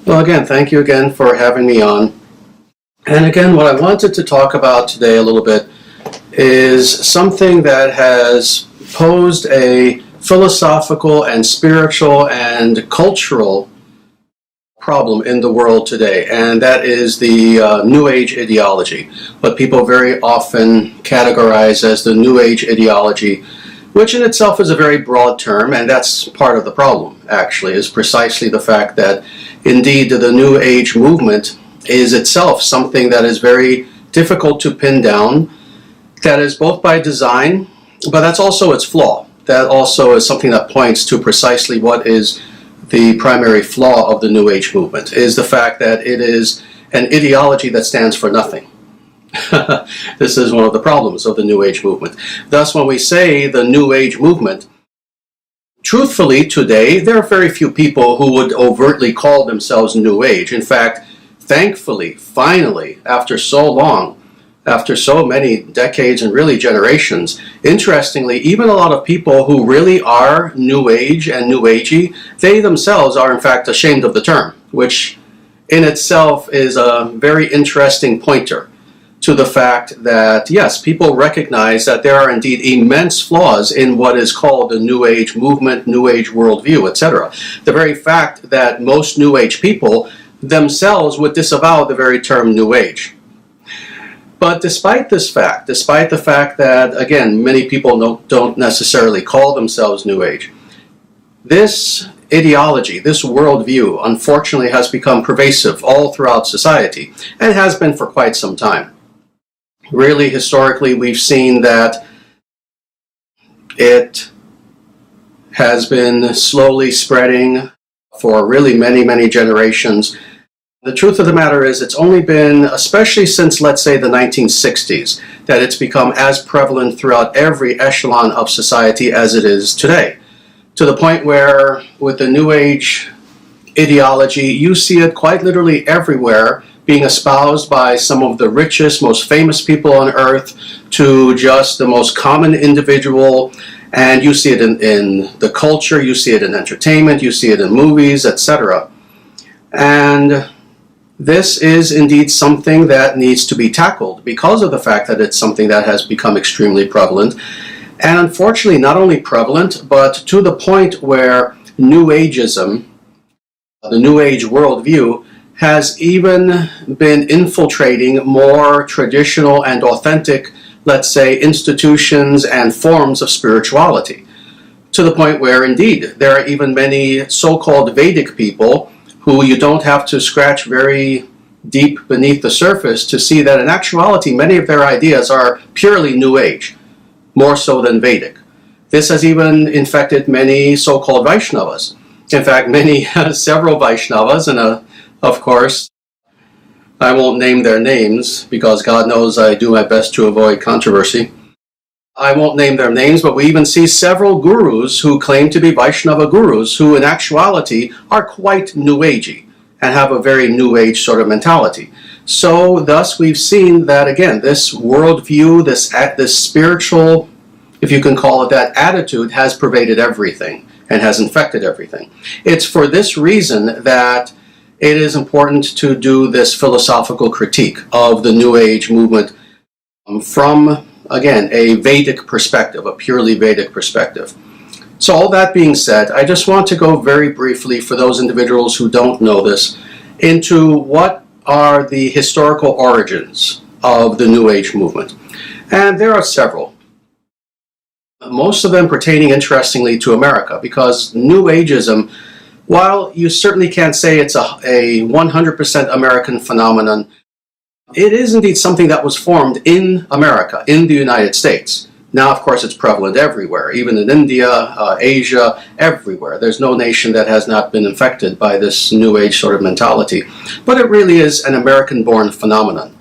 Well, again, thank you again for having me on. And again, what I wanted to talk about today a little bit is something that has posed a philosophical and spiritual and cultural problem in the world today, and that is the New Age ideology, what people very often categorize as the New Age ideology, which in itself is a very broad term, and that's part of the problem, actually, is precisely the fact that indeed the New Age movement is itself something that is very difficult to pin down, that is both by design, but that's also its flaw. That also is something that points to precisely what is the primary flaw of the New Age movement, is the fact that it is an ideology that stands for nothing. This is one of the problems of the New Age movement. Thus, when we say the New Age movement, truthfully today, there are very few people who would overtly call themselves New Age. In fact, thankfully, finally, after so long, after so many decades and really generations, interestingly, even a lot of people who really are New Age and New Agey, they themselves are in fact ashamed of the term, which in itself is a very interesting pointer to the fact that, yes, people recognize that there are indeed immense flaws in what is called the New Age movement, New Age worldview, etc. The very fact that most New Age people themselves would disavow the very term New Age. But despite this fact, despite the fact that, again, many people don't necessarily call themselves New Age, this ideology, this worldview, unfortunately has become pervasive all throughout society, and has been for quite some time. Really, historically, we've seen that it has been slowly spreading for really many, many generations. The truth of the matter is it's only been, especially since, let's say, the 1960s, that it's become as prevalent throughout every echelon of society as it is today. To the point where, with the New Age ideology, you see it quite literally everywhere, being espoused by some of the richest, most famous people on earth to just the most common individual. And you see it in the culture, you see it in entertainment, you see it in movies, etc. And this is indeed something that needs to be tackled because of the fact that it's something that has become extremely prevalent. And unfortunately, not only prevalent, but to the point where New Ageism, the New Age worldview, has even been infiltrating more traditional and authentic, let's say, institutions and forms of spirituality. To the point where, indeed, there are even many so-called Vedic people who you don't have to scratch very deep beneath the surface to see that in actuality many of their ideas are purely New Age, more so than Vedic. This has even infected many so-called Vaishnavas. In fact, several Vaishnavas, and of course, I won't name their names because God knows I do my best to avoid controversy. I won't name their names, but we even see several gurus who claim to be Vaishnava gurus who in actuality are quite New Agey and have a very New Age sort of mentality. So thus we've seen that, again, this worldview, this spiritual, if you can call it that, attitude has pervaded everything and has infected everything. It's for this reason that it is important to do this philosophical critique of the New Age movement from, again, a Vedic perspective, a purely Vedic perspective. So all that being said, I just want to go very briefly, for those individuals who don't know this, into what are the historical origins of the New Age movement. And there are several. Most of them pertaining, interestingly, to America, because New Ageism, while you certainly can't say it's a 100% American phenomenon, it is indeed something that was formed in America, in the United States. Now, of course, it's prevalent everywhere, even in India, Asia, everywhere. There's no nation that has not been infected by this New Age sort of mentality. But it really is an American-born phenomenon.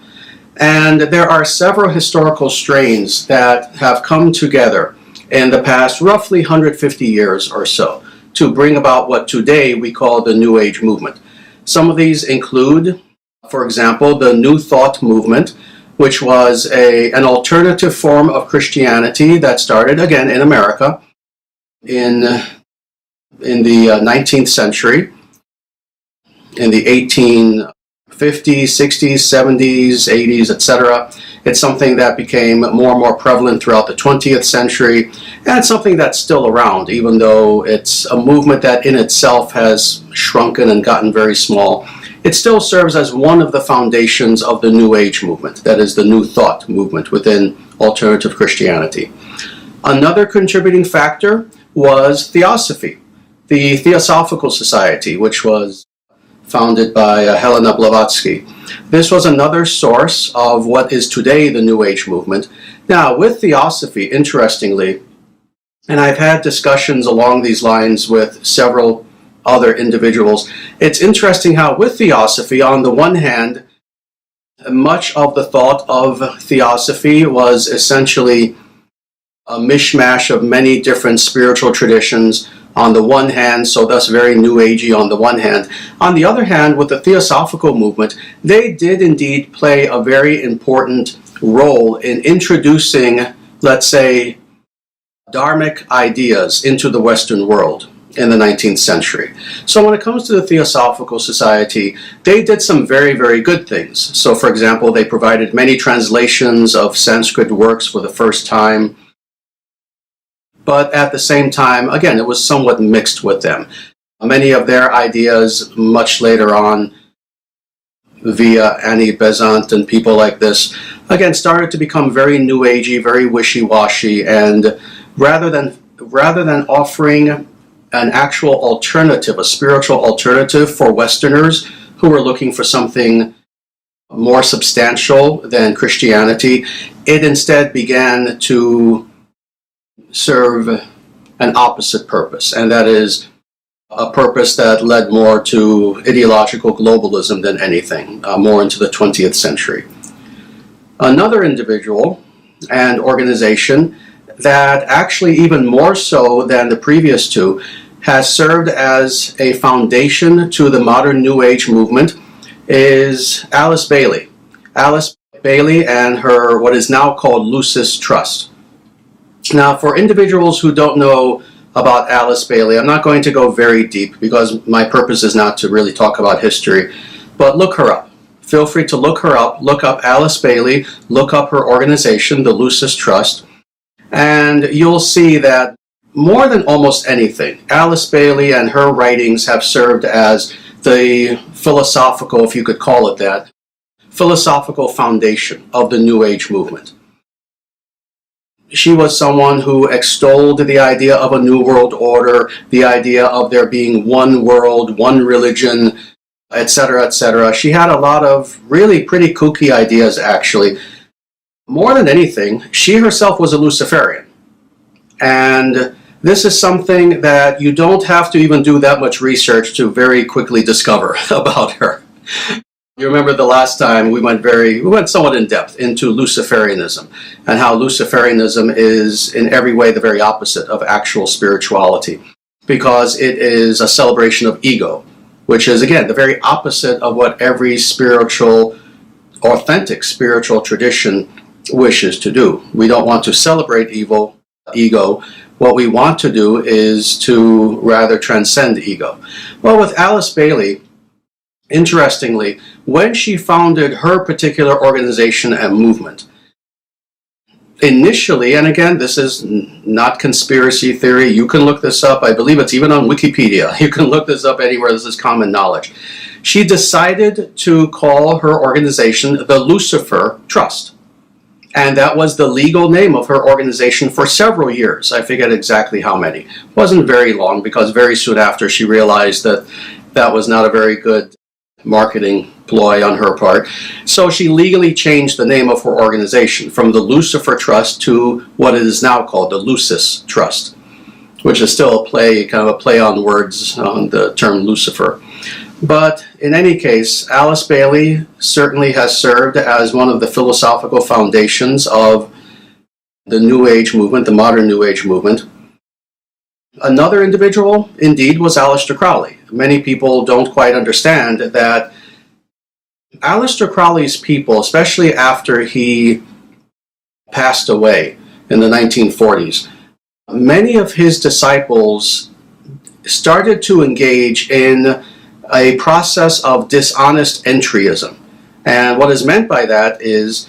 And there are several historical strains that have come together in the past roughly 150 years or so to bring about what today we call the New Age movement. Some of these include, for example, the New Thought movement, which was an alternative form of Christianity that started, again, in America in the 19th century. in the 1850s, 60s, 70s, 80s, etc. It's something that became more and more prevalent throughout the 20th century, and it's something that's still around, even though it's a movement that in itself has shrunken and gotten very small. It still serves as one of the foundations of the New Age movement, that is the New Thought movement within alternative Christianity. Another contributing factor was Theosophy, the Theosophical Society, which was founded by Helena Blavatsky. This was another source of what is today the New Age movement. Now, with Theosophy, interestingly, and I've had discussions along these lines with several other individuals, it's interesting how with Theosophy, on the one hand, much of the thought of Theosophy was essentially a mishmash of many different spiritual traditions on the one hand, so thus very New Agey on the one hand. On the other hand, with the Theosophical movement, they did indeed play a very important role in introducing, let's say, Dharmic ideas into the Western world in the 19th century. So when it comes to the Theosophical Society, they did some very, very good things. So for example, they provided many translations of Sanskrit works for the first time. But at the same time, again, it was somewhat mixed with them. Many of their ideas, much later on, via Annie Besant and people like this, again, started to become very New Agey, very wishy-washy, and rather than offering an actual alternative, a spiritual alternative for Westerners who were looking for something more substantial than Christianity, it instead began to serve an opposite purpose, and that is a purpose that led more to ideological globalism than anything, more into the 20th century. Another individual and organization that actually even more so than the previous two has served as a foundation to the modern New Age movement is Alice Bailey. Alice Bailey and her what is now called Lucis Trust. Now, for individuals who don't know about Alice Bailey, I'm not going to go very deep because my purpose is not to really talk about history, but look her up. Feel free to look her up. Look up Alice Bailey, look up her organization, the Lucis Trust, and you'll see that more than almost anything, Alice Bailey and her writings have served as the philosophical, if you could call it that, philosophical foundation of the New Age movement. She was someone who extolled the idea of a new world order, the idea of there being one world, one religion, etc., etc. She had a lot of really pretty kooky ideas, actually. More than anything, she herself was a Luciferian. And this is something that you don't have to even do that much research to very quickly discover about her. You remember the last time we went somewhat in depth into Luciferianism and how Luciferianism is in every way the very opposite of actual spirituality, because it is a celebration of ego, which is again the very opposite of what every spiritual, authentic spiritual tradition wishes to do. We don't want to celebrate ego. What we want to do is to rather transcend ego. Well, with Alice Bailey, interestingly, when she founded her particular organization and movement, initially, and again, this is not conspiracy theory, you can look this up, I believe it's even on Wikipedia, you can look this up anywhere, this is common knowledge. She decided to call her organization the Lucifer Trust. And that was the legal name of her organization for several years. I forget exactly how many. It wasn't very long, because very soon after she realized that that was not a very good marketing ploy on her part. So she legally changed the name of her organization from the Lucifer Trust to what it is now called the Lucis Trust, which is still kind of a play on words on the term Lucifer. But in any case, Alice Bailey certainly has served as one of the philosophical foundations of the New Age movement, the modern New Age movement. Another individual, indeed, was Aleister Crowley. Many people don't quite understand that Aleister Crowley's people, especially after he passed away in the 1940s, many of his disciples started to engage in a process of dishonest entryism. And what is meant by that is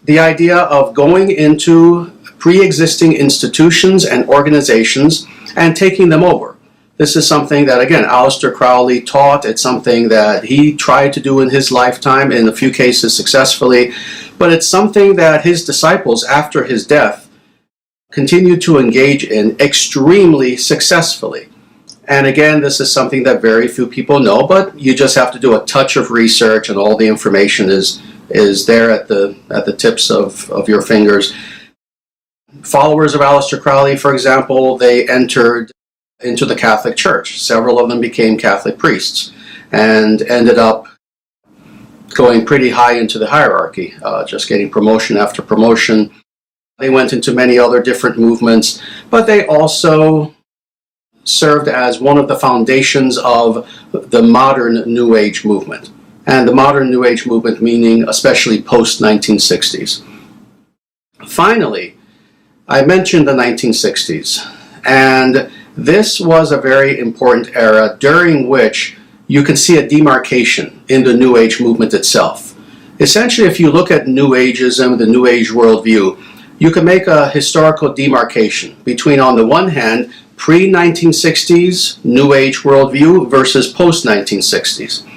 the idea of going into pre-existing institutions and organizations and taking them over. This is something that, again, Aleister Crowley taught. It's something that he tried to do in his lifetime, in a few cases successfully, but it's something that his disciples, after his death, continued to engage in extremely successfully. And again, this is something that very few people know, but you just have to do a touch of research and all the information is there at the tips of your fingers. Followers of Aleister Crowley, for example, they entered into the Catholic Church. Several of them became Catholic priests and ended up going pretty high into the hierarchy, just getting promotion after promotion. They went into many other different movements, but they also served as one of the foundations of the modern New Age movement. And the modern New Age movement meaning especially post-1960s. Finally, I mentioned the 1960s, and this was a very important era during which you can see a demarcation in the New Age movement itself. Essentially, if you look at New Ageism, the New Age worldview, you can make a historical demarcation between, on the one hand, pre-1960s New Age worldview versus post-1960s.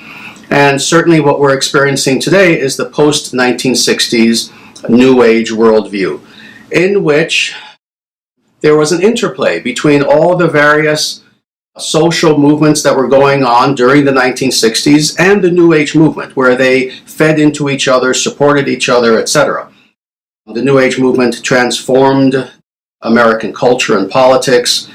And certainly what we're experiencing today is the post-1960s New Age worldview, in which there was an interplay between all the various social movements that were going on during the 1960s and the New Age movement, where they fed into each other, supported each other, etc. The New Age movement transformed American culture and politics,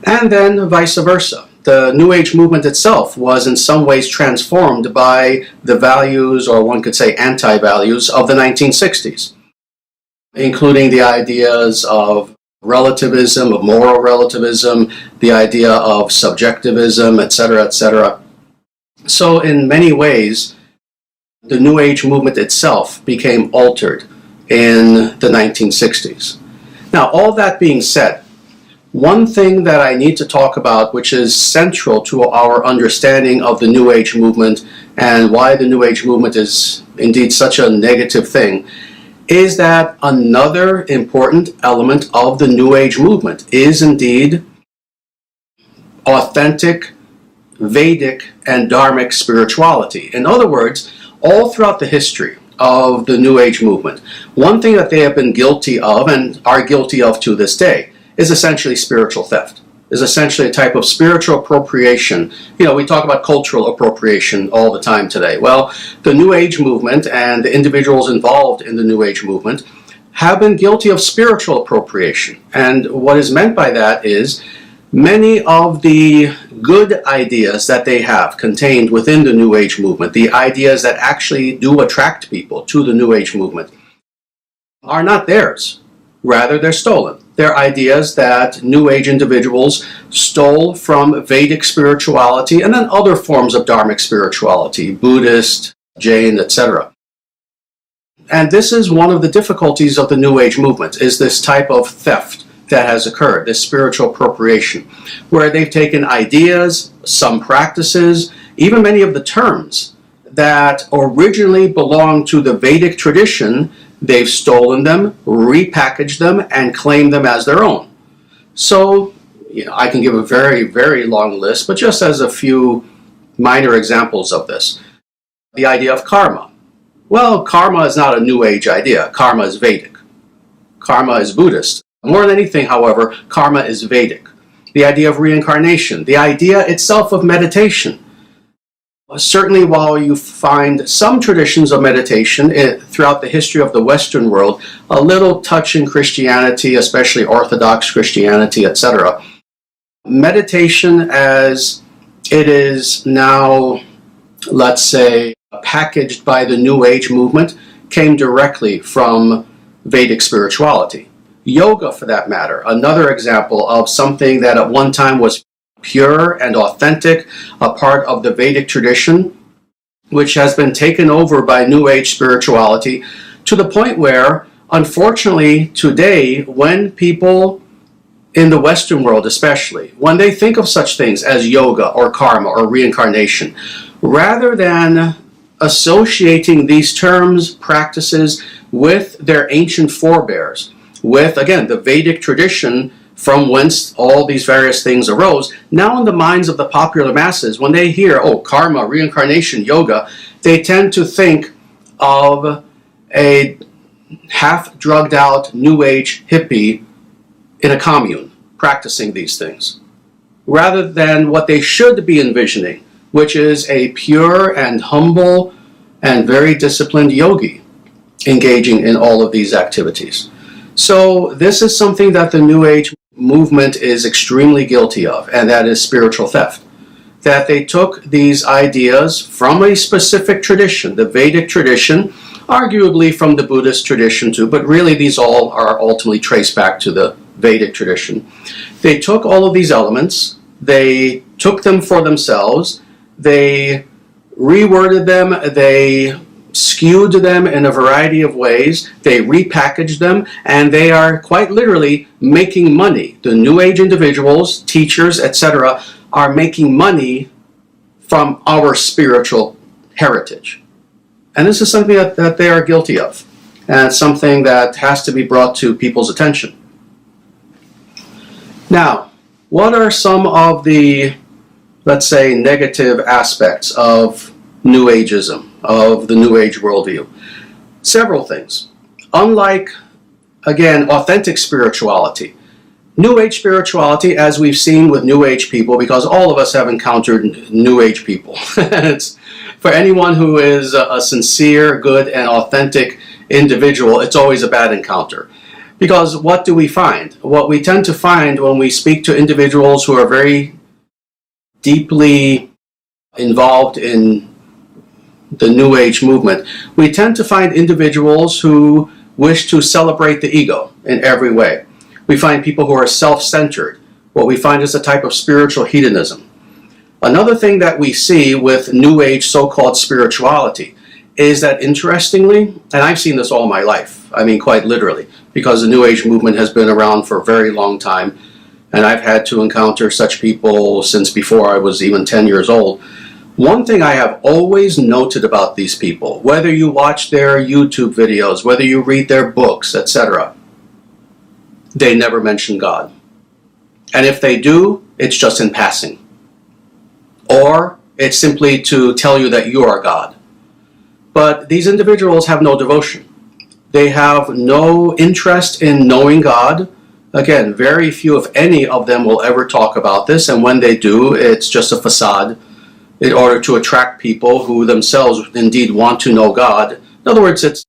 and then vice versa. The New Age movement itself was in some ways transformed by the values, or one could say anti-values, of the 1960s, including the ideas of relativism, of moral relativism, the idea of subjectivism, etc., etc. So in many ways, the New Age movement itself became altered in the 1960s. Now, all that being said, one thing that I need to talk about, which is central to our understanding of the New Age movement and why the New Age movement is indeed such a negative thing, is that another important element of the New Age movement is indeed authentic Vedic and Dharmic spirituality. In other words, all throughout the history of the New Age movement, one thing that they have been guilty of and are guilty of to this day is essentially spiritual theft, is essentially a type of spiritual appropriation. You know, we talk about cultural appropriation all the time today. Well, the New Age movement and the individuals involved in the New Age movement have been guilty of spiritual appropriation. And what is meant by that is many of the good ideas that they have contained within the New Age movement, the ideas that actually do attract people to the New Age movement, are not theirs. Rather, they're stolen. They're ideas that New Age individuals stole from Vedic spirituality and then other forms of Dharmic spirituality, Buddhist, Jain, etc. And this is one of the difficulties of the New Age movement, is this type of theft that has occurred, this spiritual appropriation, where they've taken ideas, some practices, even many of the terms that originally belonged to the Vedic tradition. They've stolen them, repackaged them, and claimed them as their own. So, I can give a very, very long list, but just as a few minor examples of this. The idea of karma. Well, karma is not a New Age idea. Karma is Vedic. Karma is Buddhist. More than anything, however, karma is Vedic. The idea of reincarnation. The idea itself of meditation. Certainly, while you find some traditions of meditation throughout the history of the Western world, a little touch in Christianity, especially Orthodox Christianity, etc., meditation as it is now, let's say, packaged by the New Age movement, came directly from Vedic spirituality. Yoga, for that matter, another example of something that at one time was pure and authentic, a part of the Vedic tradition, which has been taken over by New Age spirituality to the point where, unfortunately, today, when people in the Western world especially, when they think of such things as yoga or karma or reincarnation, rather than associating these terms, practices with their ancient forebears, with, again, the Vedic tradition from whence all these various things arose. Now in the minds of the popular masses, when they hear, oh, karma, reincarnation, yoga, they tend to think of a half-drugged out New Age hippie in a commune practicing these things, rather than what they should be envisioning, which is a pure and humble and very disciplined yogi engaging in all of these activities. So this is something that the New Age movement is extremely guilty of, and that is spiritual theft. That they took these ideas from a specific tradition, the Vedic tradition, arguably from the Buddhist tradition too, but really these all are ultimately traced back to the Vedic tradition. They took all of these elements, they took them for themselves, they reworded them, they skewed them in a variety of ways, they repackaged them, and they are quite literally making money. The New Age individuals, teachers, etc., are making money from our spiritual heritage. And this is something that they are guilty of, and it's something that has to be brought to people's attention. Now, what are some of the, let's say, negative aspects of New Ageism, of the New Age worldview? Several things. Unlike, again, authentic spirituality, New Age spirituality, as we've seen with New Age people, because all of us have encountered New Age people. It's, for anyone who is a sincere, good, and authentic individual, it's always a bad encounter. Because what do we find? What we tend to find when we speak to individuals who are very deeply involved in the New Age movement, we tend to find individuals who wish to celebrate the ego in every way. We find people who are self-centered. What we find is a type of spiritual hedonism. Another thing that we see with New Age so-called spirituality is that, interestingly, and I've seen this all my life, I mean quite literally, because the New Age movement has been around for a very long time, and I've had to encounter such people since before I was even 10 years old. One thing I have always noted about these people, whether you watch their YouTube videos, whether you read their books, etc., they never mention God. And if they do, it's just in passing. Or it's simply to tell you that you are God. But these individuals have no devotion. They have no interest in knowing God. Again, very few, if any, of them will ever talk about this, and when they do, it's just a facade in order to attract people who themselves indeed want to know God. In other words, it's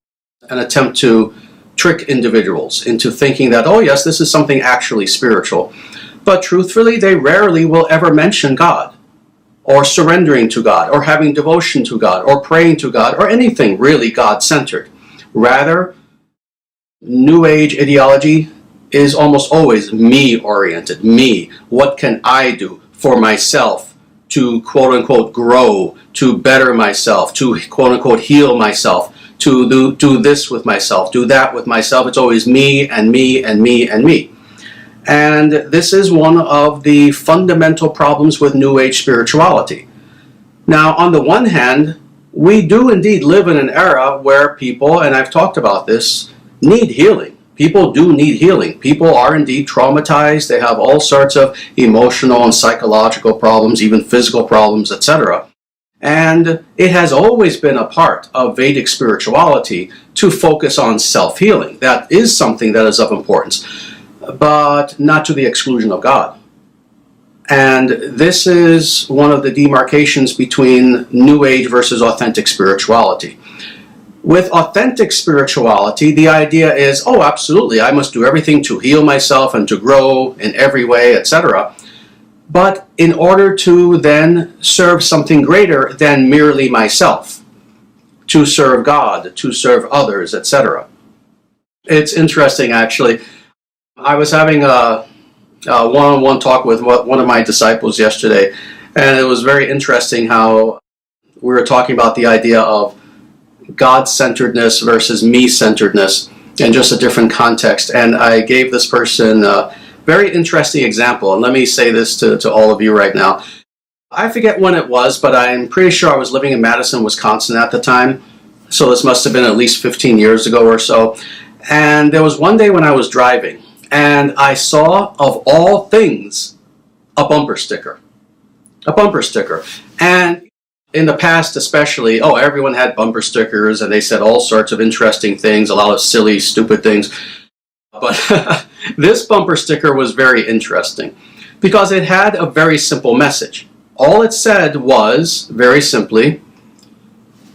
an attempt to trick individuals into thinking that, oh yes, this is something actually spiritual. But truthfully, they rarely will ever mention God, or surrendering to God, or having devotion to God, or praying to God, or anything really God-centered. Rather, New Age ideology is almost always me-oriented. Me. What can I do for myself to quote-unquote grow, to better myself, to quote-unquote heal myself, to do this with myself, do that with myself. It's always me and me and me and me. And this is one of the fundamental problems with New Age spirituality. Now, on the one hand, we do indeed live in an era where people, and I've talked about this, need healing. People do need healing. People are indeed traumatized. They have all sorts of emotional and psychological problems, even physical problems, etc. And it has always been a part of Vedic spirituality to focus on self-healing. That is something that is of importance, but not to the exclusion of God. And this is one of the demarcations between New Age versus authentic spirituality. With authentic spirituality, the idea is, oh, absolutely, I must do everything to heal myself and to grow in every way, etc. But in order to then serve something greater than merely myself, to serve God, to serve others, etc. It's interesting, actually. I was having a one-on-one talk with one of my disciples yesterday, and it was very interesting how we were talking about the idea of God-centeredness versus me-centeredness in just a different context. And I gave this person a very interesting example, and let me say this to all of you right now. I forget when it was, but I'm pretty sure I was living in Madison, Wisconsin at the time. So this must have been at least 15 years ago or so. And there was one day when I was driving, and I saw, of all things, a bumper sticker. A bumper sticker. And in the past especially, everyone had bumper stickers, and they said all sorts of interesting things, a lot of silly, stupid things. But this bumper sticker was very interesting because it had a very simple message. All it said was, very simply,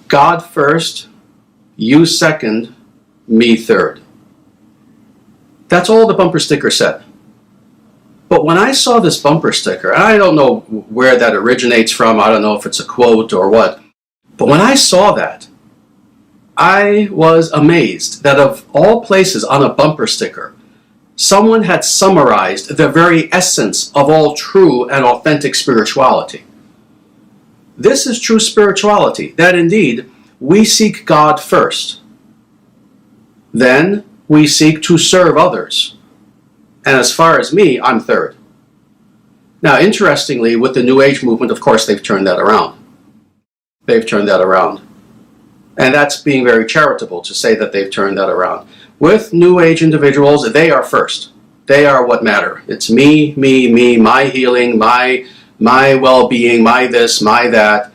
God first, you second, me third. That's all the bumper sticker said. But when I saw this bumper sticker, and I don't know where that originates from, I don't know if it's a quote or what, but when I saw that, I was amazed that of all places on a bumper sticker, someone had summarized the very essence of all true and authentic spirituality. This is true spirituality, that indeed we seek God first. Then we seek to serve others. And as far as me, I'm third. Now, interestingly, with the New Age movement, of course, they've turned that around. They've turned that around. And that's being very charitable to say that they've turned that around. With New Age individuals, they are first. They are what matter. It's me, my healing, my well-being, my this, my that.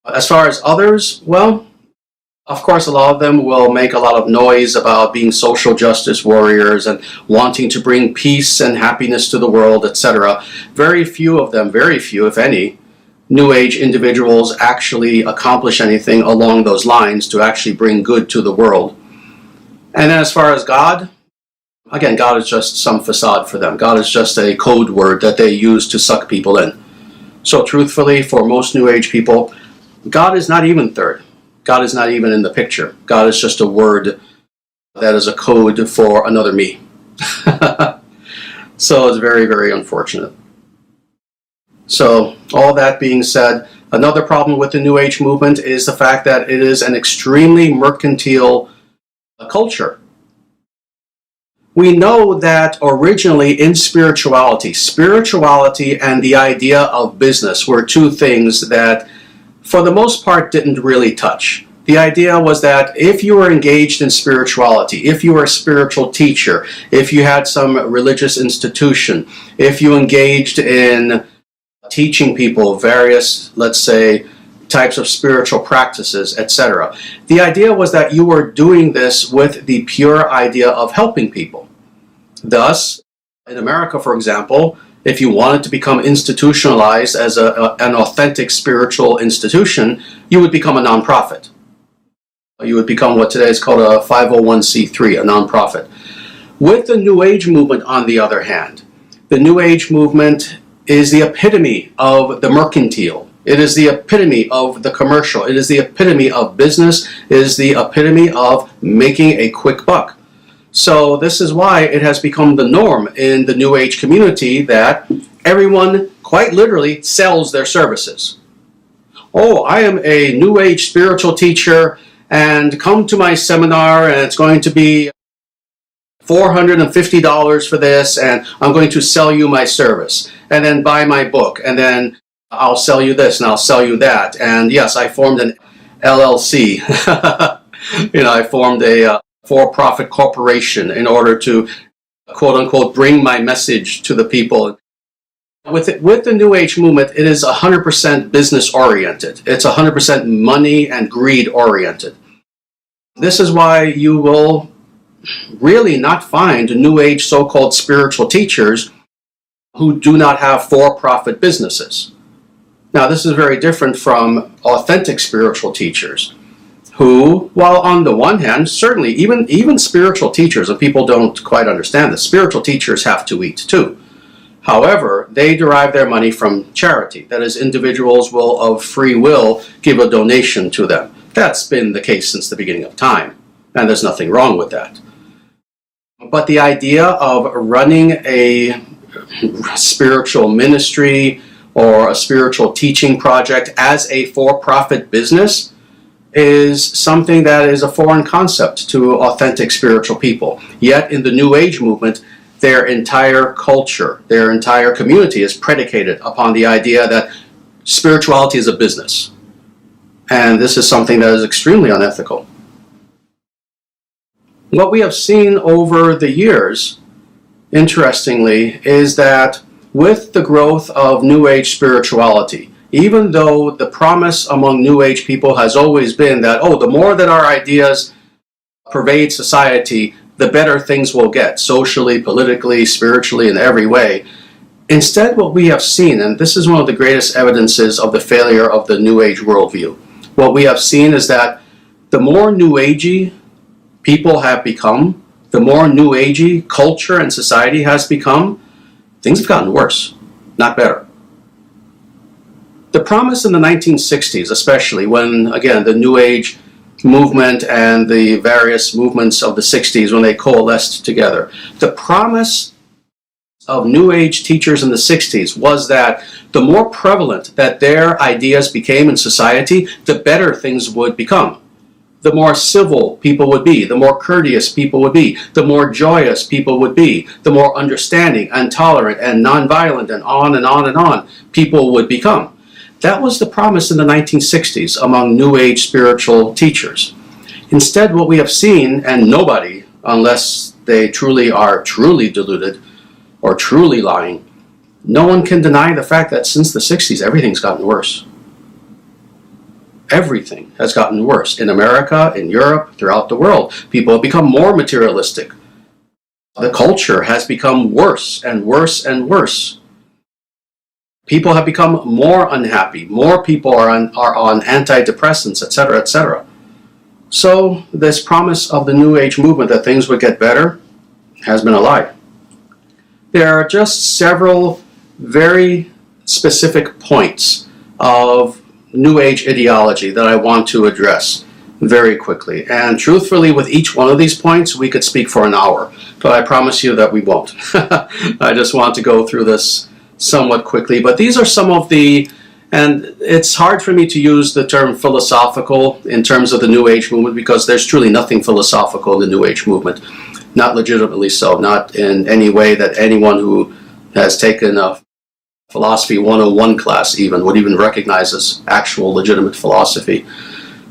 As far as others, well, of course, a lot of them will make a lot of noise about being social justice warriors and wanting to bring peace and happiness to the world, etc. Very few of them, very few, if any, New Age individuals actually accomplish anything along those lines to actually bring good to the world. And then as far as God, again, God is just some facade for them. God is just a code word that they use to suck people in. So truthfully, for most New Age people, God is not even third. God is not even in the picture. God is just a word that is a code for another me. So it's very, very unfortunate. So all that being said, another problem with the New Age movement is the fact that it is an extremely mercantile culture. We know that originally in spirituality and the idea of business were two things that for the most part didn't really touch. The idea was that if you were engaged in spirituality, if you were a spiritual teacher, if you had some religious institution, if you engaged in teaching people various, let's say, types of spiritual practices, etc. The idea was that you were doing this with the pure idea of helping people. Thus, in America, for example, if you wanted to become institutionalized as an authentic spiritual institution, you would become a nonprofit. You would become what today is called a 501c3, a nonprofit. With the New Age movement, on the other hand, the New Age movement is the epitome of the mercantile. It is the epitome of the commercial. It is the epitome of business. It is the epitome of making a quick buck. So this is why it has become the norm in the New Age community that everyone quite literally sells their services. Oh, I am a New Age spiritual teacher, and come to my seminar, and it's going to be $450 for this, and I'm going to sell you my service, and then buy my book, and then I'll sell you this, and I'll sell you that. And yes, I formed an LLC. I formed a for-profit corporation in order to, quote-unquote, bring my message to the people. With the New Age movement, it is 100% business-oriented. It's 100% money and greed-oriented. This is why you will really not find New Age so-called spiritual teachers who do not have for-profit businesses. Now, this is very different from authentic spiritual teachers who, while on the one hand, certainly even spiritual teachers, and people don't quite understand this, spiritual teachers have to eat too. However, they derive their money from charity. That is, individuals will, of free will, give a donation to them. That's been the case since the beginning of time, and there's nothing wrong with that. But the idea of running a spiritual ministry or a spiritual teaching project as a for-profit business is something that is a foreign concept to authentic spiritual people. Yet in the New Age movement, their entire culture, their entire community is predicated upon the idea that spirituality is a business. And this is something that is extremely unethical. What we have seen over the years, interestingly, is that with the growth of New Age spirituality, even though the promise among New Age people has always been that, oh, the more that our ideas pervade society, the better things will get, socially, politically, spiritually, in every way. Instead, what we have seen, and this is one of the greatest evidences of the failure of the New Age worldview, what we have seen is that the more New Agey people have become, the more New Agey culture and society has become, things have gotten worse, not better. The promise in the 1960s, especially when, again, the New Age movement and the various movements of the 60s, when they coalesced together, the promise of New Age teachers in the 60s was that the more prevalent that their ideas became in society, the better things would become. The more civil people would be, the more courteous people would be, the more joyous people would be, the more understanding and tolerant and nonviolent and on and on and on people would become. That was the promise in the 1960s among New Age spiritual teachers. Instead, what we have seen, and nobody, unless they truly are truly deluded or truly lying, no one can deny the fact that since the 60s, everything's gotten worse. Everything has gotten worse in America, in Europe, throughout the world. People have become more materialistic. The culture has become worse and worse and worse. People have become more unhappy. More people are on antidepressants, etc., etc. So this promise of the New Age movement that things would get better has been a lie. There are just several very specific points of New Age ideology that I want to address very quickly. And truthfully, with each one of these points, we could speak for an hour, but I promise you that we won't. I just want to go through this somewhat quickly. But these are some of the, and it's hard for me to use the term philosophical in terms of the New Age movement because there's truly nothing philosophical in the New Age movement. Not legitimately so, not in any way that anyone who has taken a Philosophy 101 class even would even recognize as actual legitimate philosophy.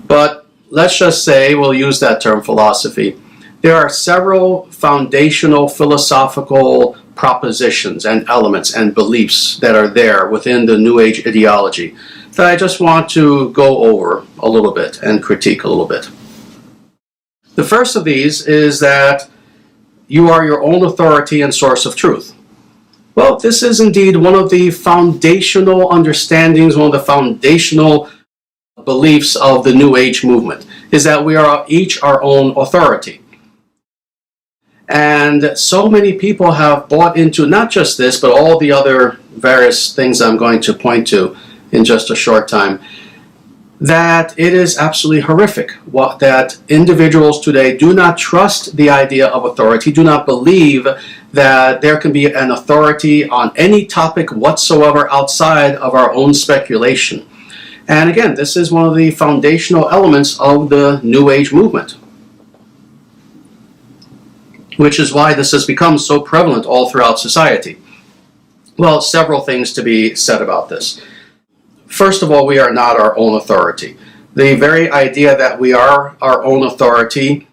But let's just say, we'll use that term philosophy. There are several foundational philosophical propositions and elements and beliefs that are there within the New Age ideology that I just want to go over a little bit and critique a little bit. The first of these is that you are your own authority and source of truth. Well, this is indeed one of the foundational understandings, one of the foundational beliefs of the New Age movement, is that we are each our own authority. And so many people have bought into not just this, but all the other various things I'm going to point to in just a short time, that it is absolutely horrific that individuals today do not trust the idea of authority, do not believe that there can be an authority on any topic whatsoever outside of our own speculation. And again, this is one of the foundational elements of the New Age movement, which is why this has become so prevalent all throughout society. Well, several things to be said about this. First of all, we are not our own authority. The very idea that we are our own authority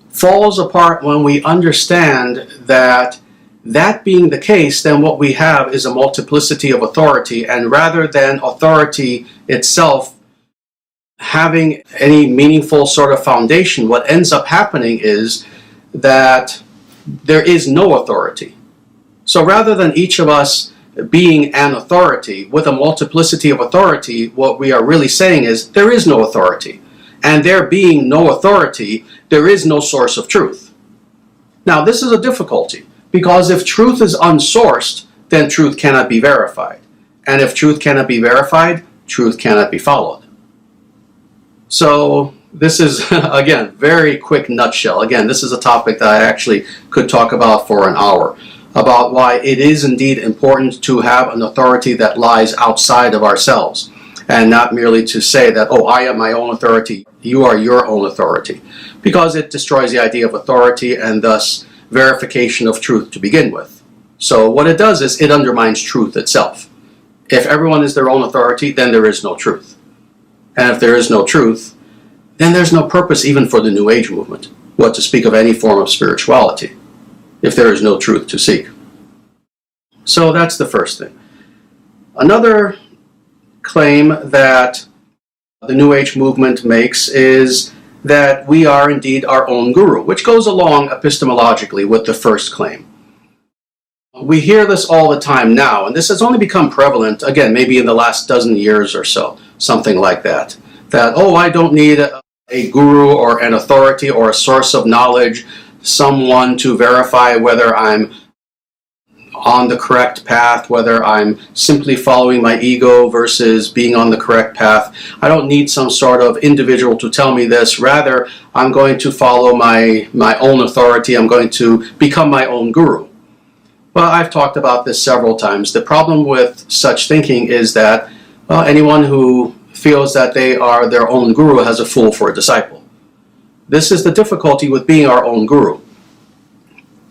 falls apart when we understand that being the case, then what we have is a multiplicity of authority, and rather than authority itself having any meaningful sort of foundation, what ends up happening is that there is no authority. So rather than each of us being an authority with a multiplicity of authority, what we are really saying is there is no authority. And there being no authority, there is no source of truth. Now, this is a difficulty, because if truth is unsourced, then truth cannot be verified. And if truth cannot be verified, truth cannot be followed. So this is, again, very quick nutshell. Again, this is a topic that I actually could talk about for an hour, about why it is indeed important to have an authority that lies outside of ourselves, and not merely to say that, oh, I am my own authority, you are your own authority, because it destroys the idea of authority and thus verification of truth to begin with. So what it does is it undermines truth itself. If everyone is their own authority, then there is no truth. And if there is no truth, then there's no purpose even for the New Age movement, what to speak of any form of spirituality, if there is no truth to seek. So that's the first thing. Another claim that the New Age movement makes is that we are indeed our own guru, which goes along epistemologically with the first claim. We hear this all the time now, and this has only become prevalent, again, maybe in the last dozen years or so, something like that. That, oh, I don't need a guru or an authority or a source of knowledge, someone to verify whether I'm on the correct path, whether I'm simply following my ego versus being on the correct path. I don't need some sort of individual to tell me this. Rather, I'm going to follow my own authority. I'm going to become my own guru. Well, I've talked about this several times. The problem with such thinking is that anyone who feels that they are their own guru has a fool for a disciple. This is the difficulty with being our own guru,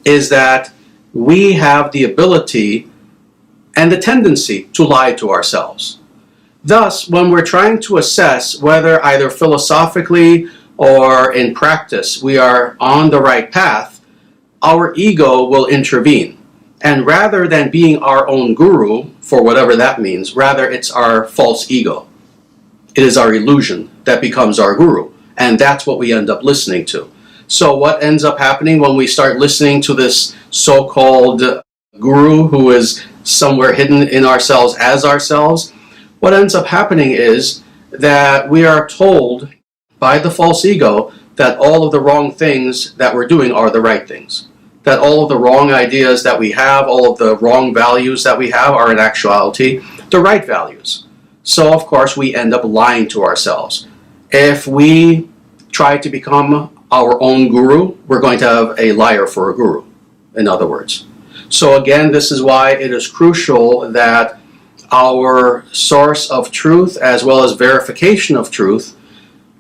is that we have the ability and the tendency to lie to ourselves. Thus, when we're trying to assess whether either philosophically or in practice we are on the right path, our ego will intervene. And rather than being our own guru, for whatever that means, rather it's our false ego. It is our illusion that becomes our guru. And that's what we end up listening to. So what ends up happening when we start listening to this so-called guru who is somewhere hidden in ourselves as ourselves? What ends up happening is that we are told by the false ego that all of the wrong things that we're doing are the right things. That all of the wrong ideas that we have, all of the wrong values that we have are in actuality the right values. So of course we end up lying to ourselves. If we try to become our own guru, we're going to have a liar for a guru, in other words. So again, this is why it is crucial that our source of truth as well as verification of truth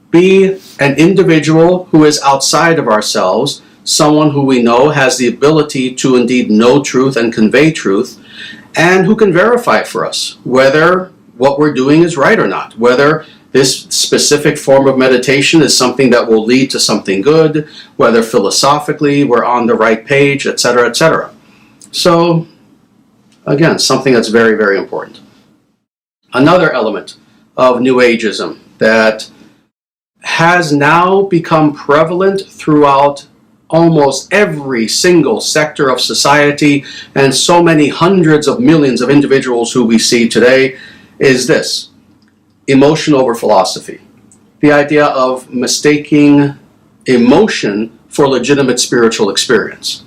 be an individual who is outside of ourselves, someone who we know has the ability to indeed know truth and convey truth, and who can verify for us whether what we're doing is right or not, whether this specific form of meditation is something that will lead to something good, whether philosophically we're on the right page, etc., etc. So, again, something that's very, very important. Another element of New Ageism that has now become prevalent throughout almost every single sector of society and so many hundreds of millions of individuals who we see today is this: emotion over philosophy. The idea of mistaking emotion for legitimate spiritual experience.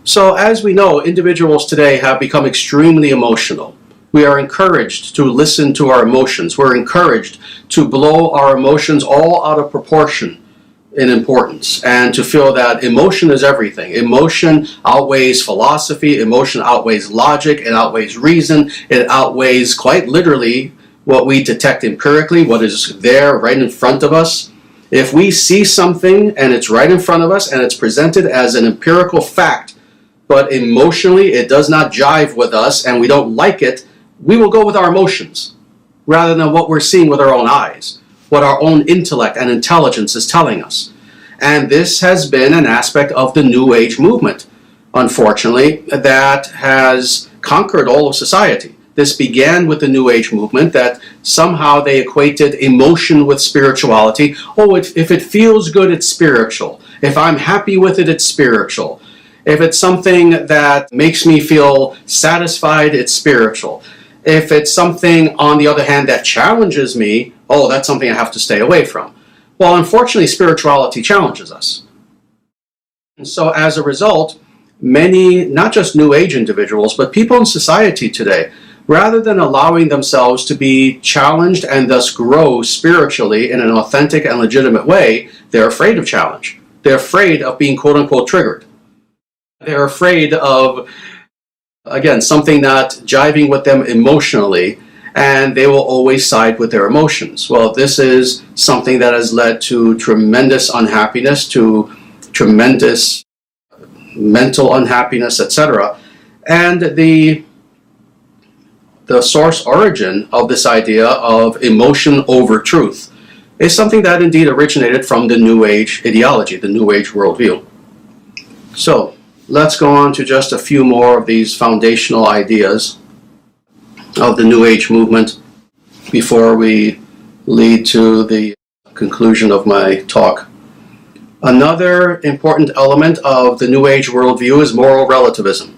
So as we know, individuals today have become extremely emotional. We are encouraged to listen to our emotions. We're encouraged to blow our emotions all out of proportion in importance and to feel that emotion is everything. Emotion outweighs philosophy, emotion outweighs logic, it outweighs reason, it outweighs quite literally what we detect empirically, what is there right in front of us. If we see something and it's right in front of us and it's presented as an empirical fact, but emotionally it does not jive with us and we don't like it, we will go with our emotions rather than what we're seeing with our own eyes, what our own intellect and intelligence is telling us. And this has been an aspect of the New Age movement, unfortunately, that has conquered all of society. This began with the New Age movement, that somehow they equated emotion with spirituality. Oh, if it feels good, it's spiritual. If I'm happy with it, it's spiritual. If it's something that makes me feel satisfied, it's spiritual. If it's something, on the other hand, that challenges me, oh, that's something I have to stay away from. Well, unfortunately, spirituality challenges us. And so as a result, many, not just New Age individuals, but people in society today, rather than allowing themselves to be challenged and thus grow spiritually in an authentic and legitimate way, they're afraid of challenge. They're afraid of being quote-unquote triggered. They're afraid of, again, something not jiving with them emotionally, and they will always side with their emotions. Well, this is something that has led to tremendous unhappiness, to tremendous mental unhappiness, etc. And the the source origin of this idea of emotion over truth is something that indeed originated from the New Age ideology, the New Age worldview. So let's go on to just a few more of these foundational ideas of the New Age movement before we lead to the conclusion of my talk. Another important element of the New Age worldview is moral relativism.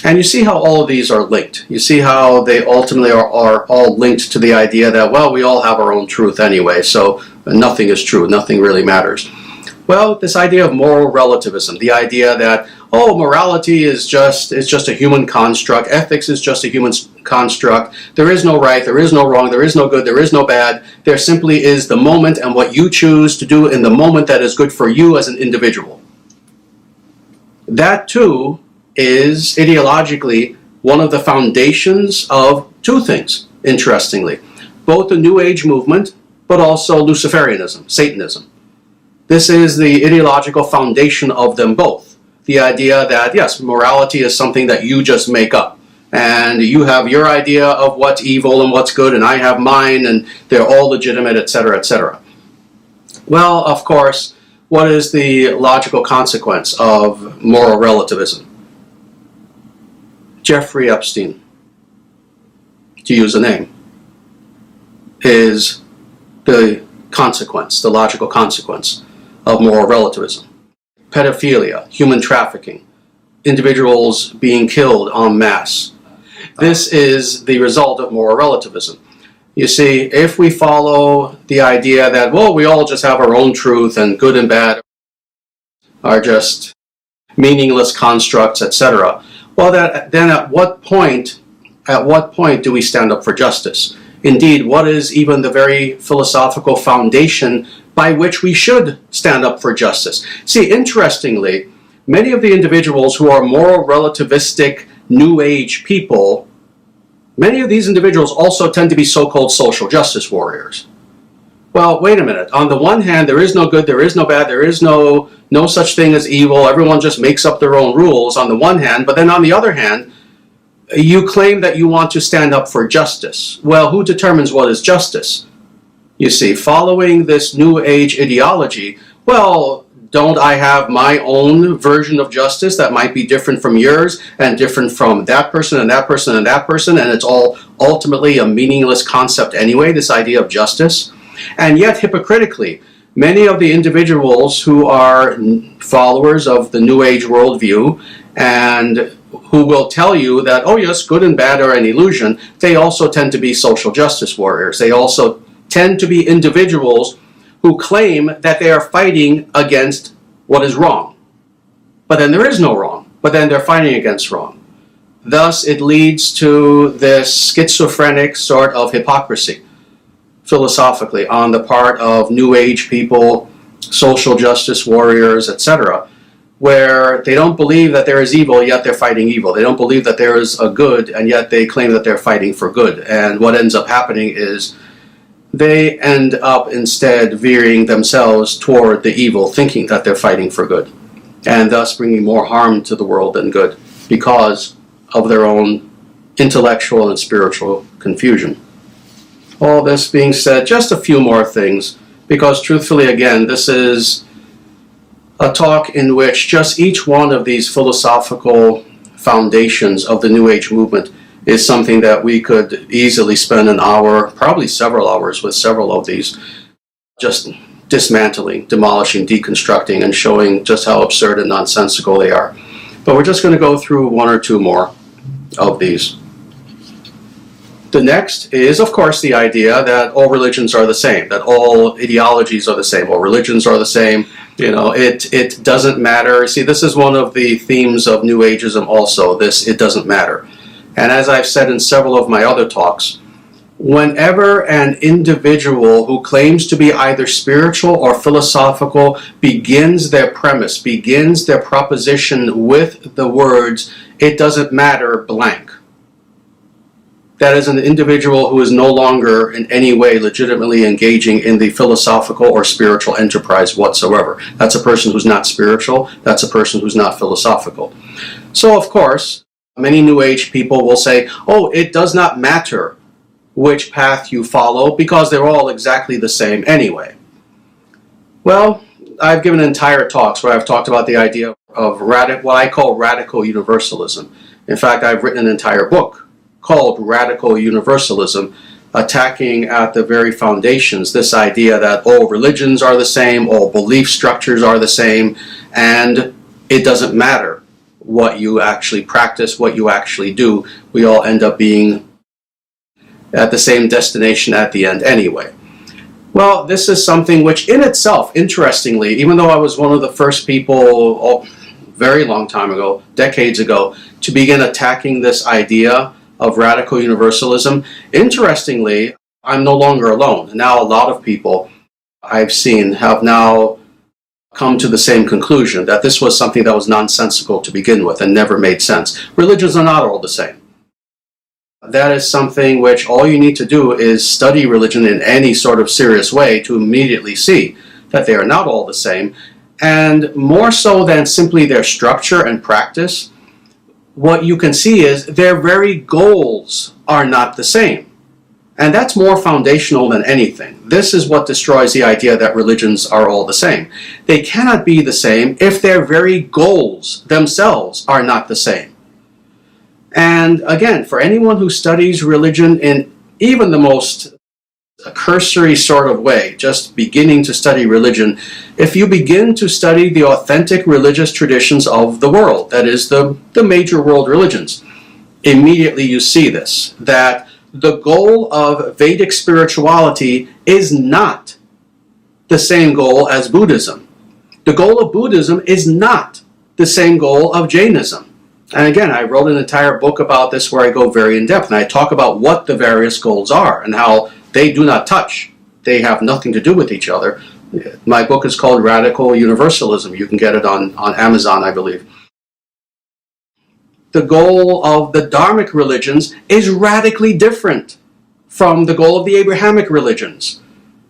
And you see how all of these are linked. You see how they ultimately are all linked to the idea that, well, we all have our own truth anyway, so nothing is true, nothing really matters. Well, this idea of moral relativism, the idea that, oh, morality is just a human construct, ethics is just a human construct, there is no right, there is no wrong, there is no good, there is no bad, there simply is the moment and what you choose to do in the moment that is good for you as an individual. That too is ideologically one of the foundations of two things, interestingly. Both the New Age movement, but also Luciferianism, Satanism. This is the ideological foundation of them both. The idea that, yes, morality is something that you just make up. And you have your idea of what's evil and what's good, and I have mine, and they're all legitimate, etc., etc. Well, of course, what is the logical consequence of moral relativism? Jeffrey Epstein, to use a name, is the consequence, the logical consequence of moral relativism. Pedophilia, human trafficking, individuals being killed en masse. This is the result of moral relativism. You see, if we follow the idea that, well, we all just have our own truth and good and bad are just meaningless constructs, etc., well, then at what point do we stand up for justice? Indeed, what is even the very philosophical foundation by which we should stand up for justice? See, interestingly, many of the individuals who are moral relativistic New Age people, many of these individuals also tend to be so-called social justice warriors. Well, wait a minute. On the one hand, there is no good, there is no bad, there is no such thing as evil. Everyone just makes up their own rules on the one hand. But then on the other hand, you claim that you want to stand up for justice. Well, who determines what is justice? You see, following this New Age ideology, well, don't I have my own version of justice that might be different from yours and different from that person and that person and that person, and it's all ultimately a meaningless concept anyway, this idea of justice? And yet, hypocritically, many of the individuals who are followers of the New Age worldview and who will tell you that, oh yes, good and bad are an illusion, they also tend to be social justice warriors. They also tend to be individuals who claim that they are fighting against what is wrong. But then there is no wrong, but then they're fighting against wrong. Thus, it leads to this schizophrenic sort of hypocrisy, philosophically, on the part of New Age people, social justice warriors, etc., where they don't believe that there is evil, yet they're fighting evil. They don't believe that there is a good, and yet they claim that they're fighting for good. And what ends up happening is they end up instead veering themselves toward the evil, thinking that they're fighting for good, and thus bringing more harm to the world than good because of their own intellectual and spiritual confusion. All this being said, just a few more things, because truthfully, again, this is a talk in which just each one of these philosophical foundations of the New Age movement is something that we could easily spend an hour, probably several hours with several of these, just dismantling, demolishing, deconstructing, and showing just how absurd and nonsensical they are. But we're just going to go through one or two more of these. The next is, of course, the idea that all religions are the same, that all ideologies are the same, all religions are the same. You know, it doesn't matter. See, this is one of the themes of New Ageism also, this it doesn't matter. And as I've said in several of my other talks, whenever an individual who claims to be either spiritual or philosophical begins their premise, begins their proposition with the words, it doesn't matter, blank, that is an individual who is no longer in any way legitimately engaging in the philosophical or spiritual enterprise whatsoever. That's a person who's not spiritual. That's a person who's not philosophical. So, of course, Many New Age people will say, oh, it does not matter which path you follow because they're all exactly the same anyway. Well, I've given entire talks where I've talked about the idea of what I call radical universalism. In fact, I've written an entire book called Radical Universalism, attacking at the very foundations this idea that all religions are the same, all belief structures are the same, and it doesn't matter what you actually practice, what you actually do. We all end up being at the same destination at the end anyway. Well, this is something which in itself, interestingly, even though I was one of the first people very long time ago, decades ago, to begin attacking this idea of radical universalism, interestingly, I'm no longer alone. Now a lot of people I've seen have now come to the same conclusion, that this was something that was nonsensical to begin with and never made sense. Religions are not all the same. That is something which all you need to do is study religion in any sort of serious way to immediately see that they are not all the same. And more so than simply their structure and practice, what you can see is their very goals are not the same. And that's more foundational than anything. This is what destroys the idea that religions are all the same. They cannot be the same if their very goals themselves are not the same. And again, for anyone who studies religion in even the most cursory sort of way, just beginning to study religion, if you begin to study the authentic religious traditions of the world, that is the major world religions, immediately you see this, that the goal of Vedic spirituality is not the same goal as Buddhism. The goal of Buddhism is not the same goal of Jainism. And again, I wrote an entire book about this where I go very in depth and I talk about what the various goals are and how they do not touch. They have nothing to do with each other. My book is called Radical Universalism. You can get it on Amazon, I believe. The goal of the Dharmic religions is radically different from the goal of the Abrahamic religions.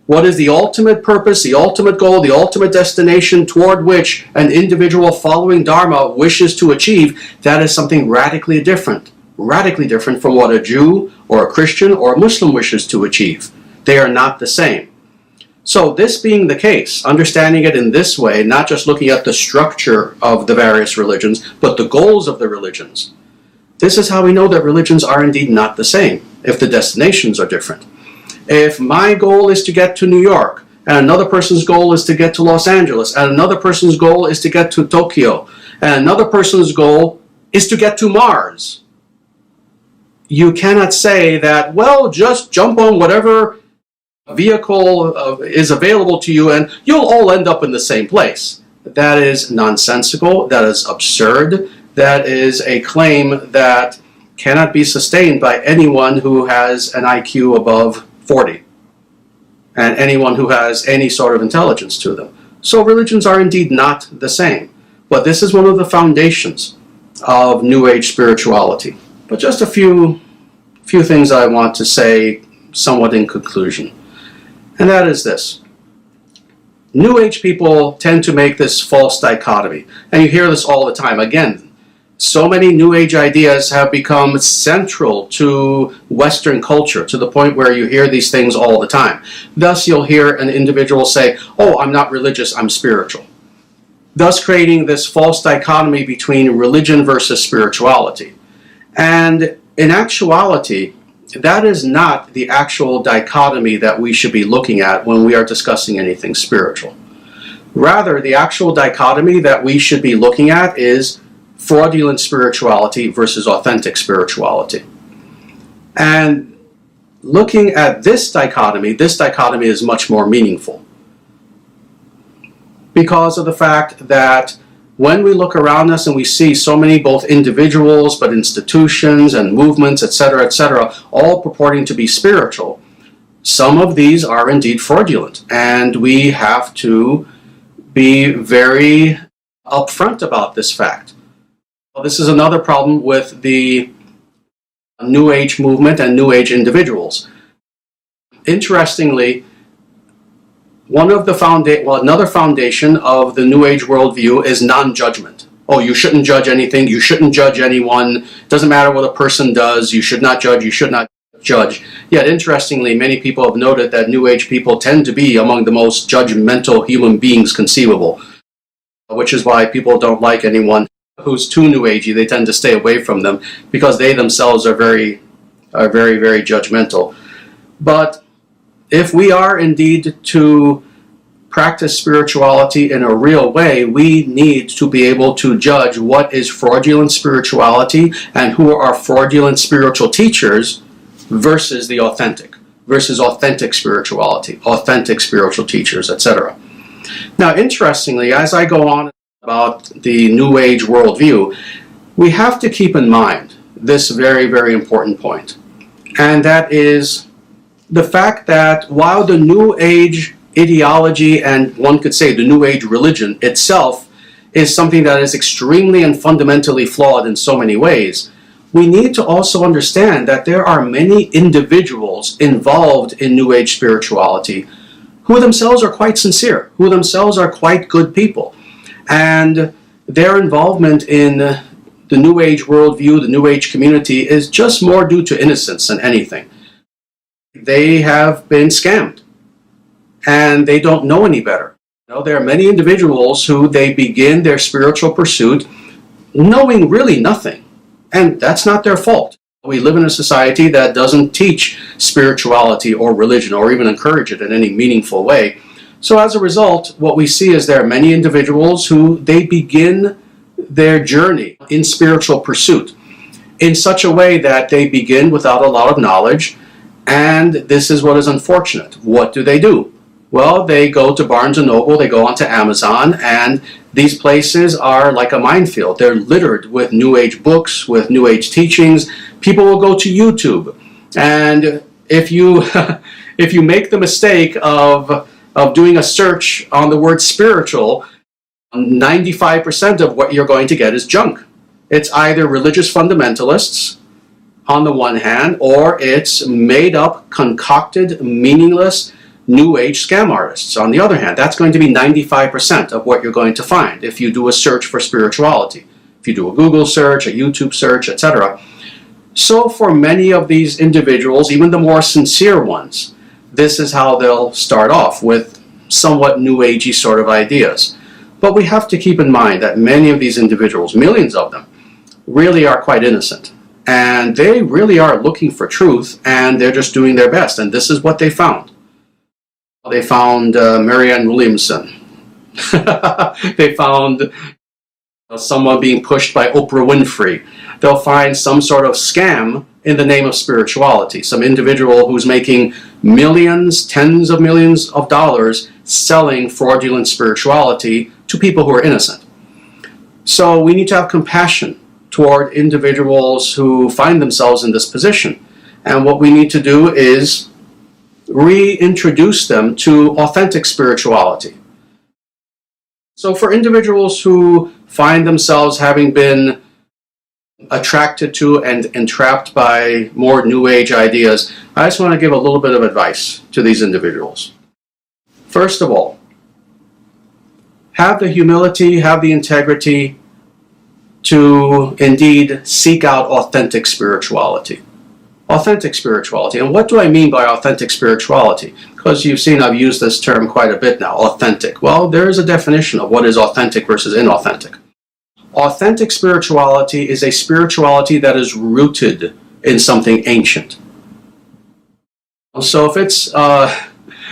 What is the ultimate purpose, the ultimate goal, the ultimate destination toward which an individual following Dharma wishes to achieve? That is something radically different from what a Jew or a Christian or a Muslim wishes to achieve. They are not the same. So this being the case, understanding it in this way, not just looking at the structure of the various religions, but the goals of the religions, this is how we know that religions are indeed not the same, if the destinations are different. If my goal is to get to New York, and another person's goal is to get to Los Angeles, and another person's goal is to get to Tokyo, and another person's goal is to get to Mars, you cannot say that, well, just jump on whatever vehicle is available to you and you'll all end up in the same place. That is nonsensical, that is absurd, that is a claim that cannot be sustained by anyone who has an IQ above 40 and anyone who has any sort of intelligence to them. So religions are indeed not the same, but this is one of the foundations of New Age spirituality. But just a few things I want to say somewhat in conclusion. And that is this. New Age people tend to make this false dichotomy. And you hear this all the time. Again, so many New Age ideas have become central to Western culture to the point where you hear these things all the time. Thus, you'll hear an individual say, oh, I'm not religious, I'm spiritual. Thus creating this false dichotomy between religion versus spirituality. And in actuality, that is not the actual dichotomy that we should be looking at when we are discussing anything spiritual. Rather, the actual dichotomy that we should be looking at is fraudulent spirituality versus authentic spirituality. And looking at this dichotomy is much more meaningful because of the fact that when we look around us and we see so many both individuals but institutions and movements, etc., all purporting to be spiritual, some of these are indeed fraudulent, and we have to be very upfront about this fact. This is another problem with the New Age movement and New Age individuals. Interestingly, another foundation of the New Age worldview is non-judgment. Oh, you shouldn't judge anything. You shouldn't judge anyone. Doesn't matter what a person does. You should not judge. You should not judge. Yet, interestingly, many people have noted that New Age people tend to be among the most judgmental human beings conceivable, which is why people don't like anyone who's too New Agey. They tend to stay away from them because they themselves are very, very judgmental. But if we are indeed to practice spirituality in a real way, we need to be able to judge what is fraudulent spirituality and who are fraudulent spiritual teachers versus the authentic, versus authentic spirituality, authentic spiritual teachers, etc. Now, interestingly, as I go on about the New Age worldview, we have to keep in mind this very important point, and that is the fact that while the New Age ideology, and one could say the New Age religion itself, is something that is extremely and fundamentally flawed in so many ways, we need to also understand that there are many individuals involved in New Age spirituality who themselves are quite sincere, who themselves are quite good people. And their involvement in the New Age worldview, the New Age community, is just more due to innocence than anything. They have been scammed, and they don't know any better. You know, there are many individuals who they begin their spiritual pursuit knowing really nothing, and that's not their fault. We live in a society that doesn't teach spirituality or religion or even encourage it in any meaningful way. So as a result, what we see is there are many individuals who they begin their journey in spiritual pursuit in such a way that they begin without a lot of knowledge, and this is what is unfortunate. What do? Well, they go to Barnes & Noble, they go onto Amazon, and these places are like a minefield. They're littered with New Age books, with New Age teachings. People will go to YouTube, and if you if you make the mistake of doing a search on the word spiritual, 95% of what you're going to get is junk. It's either religious fundamentalists on the one hand, or it's made up, concocted, meaningless New Age scam artists on the other hand. That's going to be 95% of what you're going to find if you do a search for spirituality, if you do a Google search, a YouTube search, etc. So for many of these individuals, even the more sincere ones, this is how they'll start off, with somewhat New Agey sort of ideas. But we have to keep in mind that many of these individuals, millions of them, really are quite innocent. And they really are looking for truth, and they're just doing their best. And this is what they found. They found Marianne Williamson. They found someone being pushed by Oprah Winfrey. They'll find some sort of scam in the name of spirituality. Some individual who's making millions, tens of millions of dollars selling fraudulent spirituality to people who are innocent. So we need to have compassion toward individuals who find themselves in this position. And what we need to do is reintroduce them to authentic spirituality. So for individuals who find themselves having been attracted to and entrapped by more New Age ideas, I just want to give a little bit of advice to these individuals. First of all, have the humility, have the integrity to indeed seek out authentic spirituality. Authentic spirituality. And what do I mean by authentic spirituality? Because you've seen I've used this term quite a bit now, authentic. Well, there is a definition of what is authentic versus inauthentic. Authentic spirituality is a spirituality that is rooted in something ancient. So if it's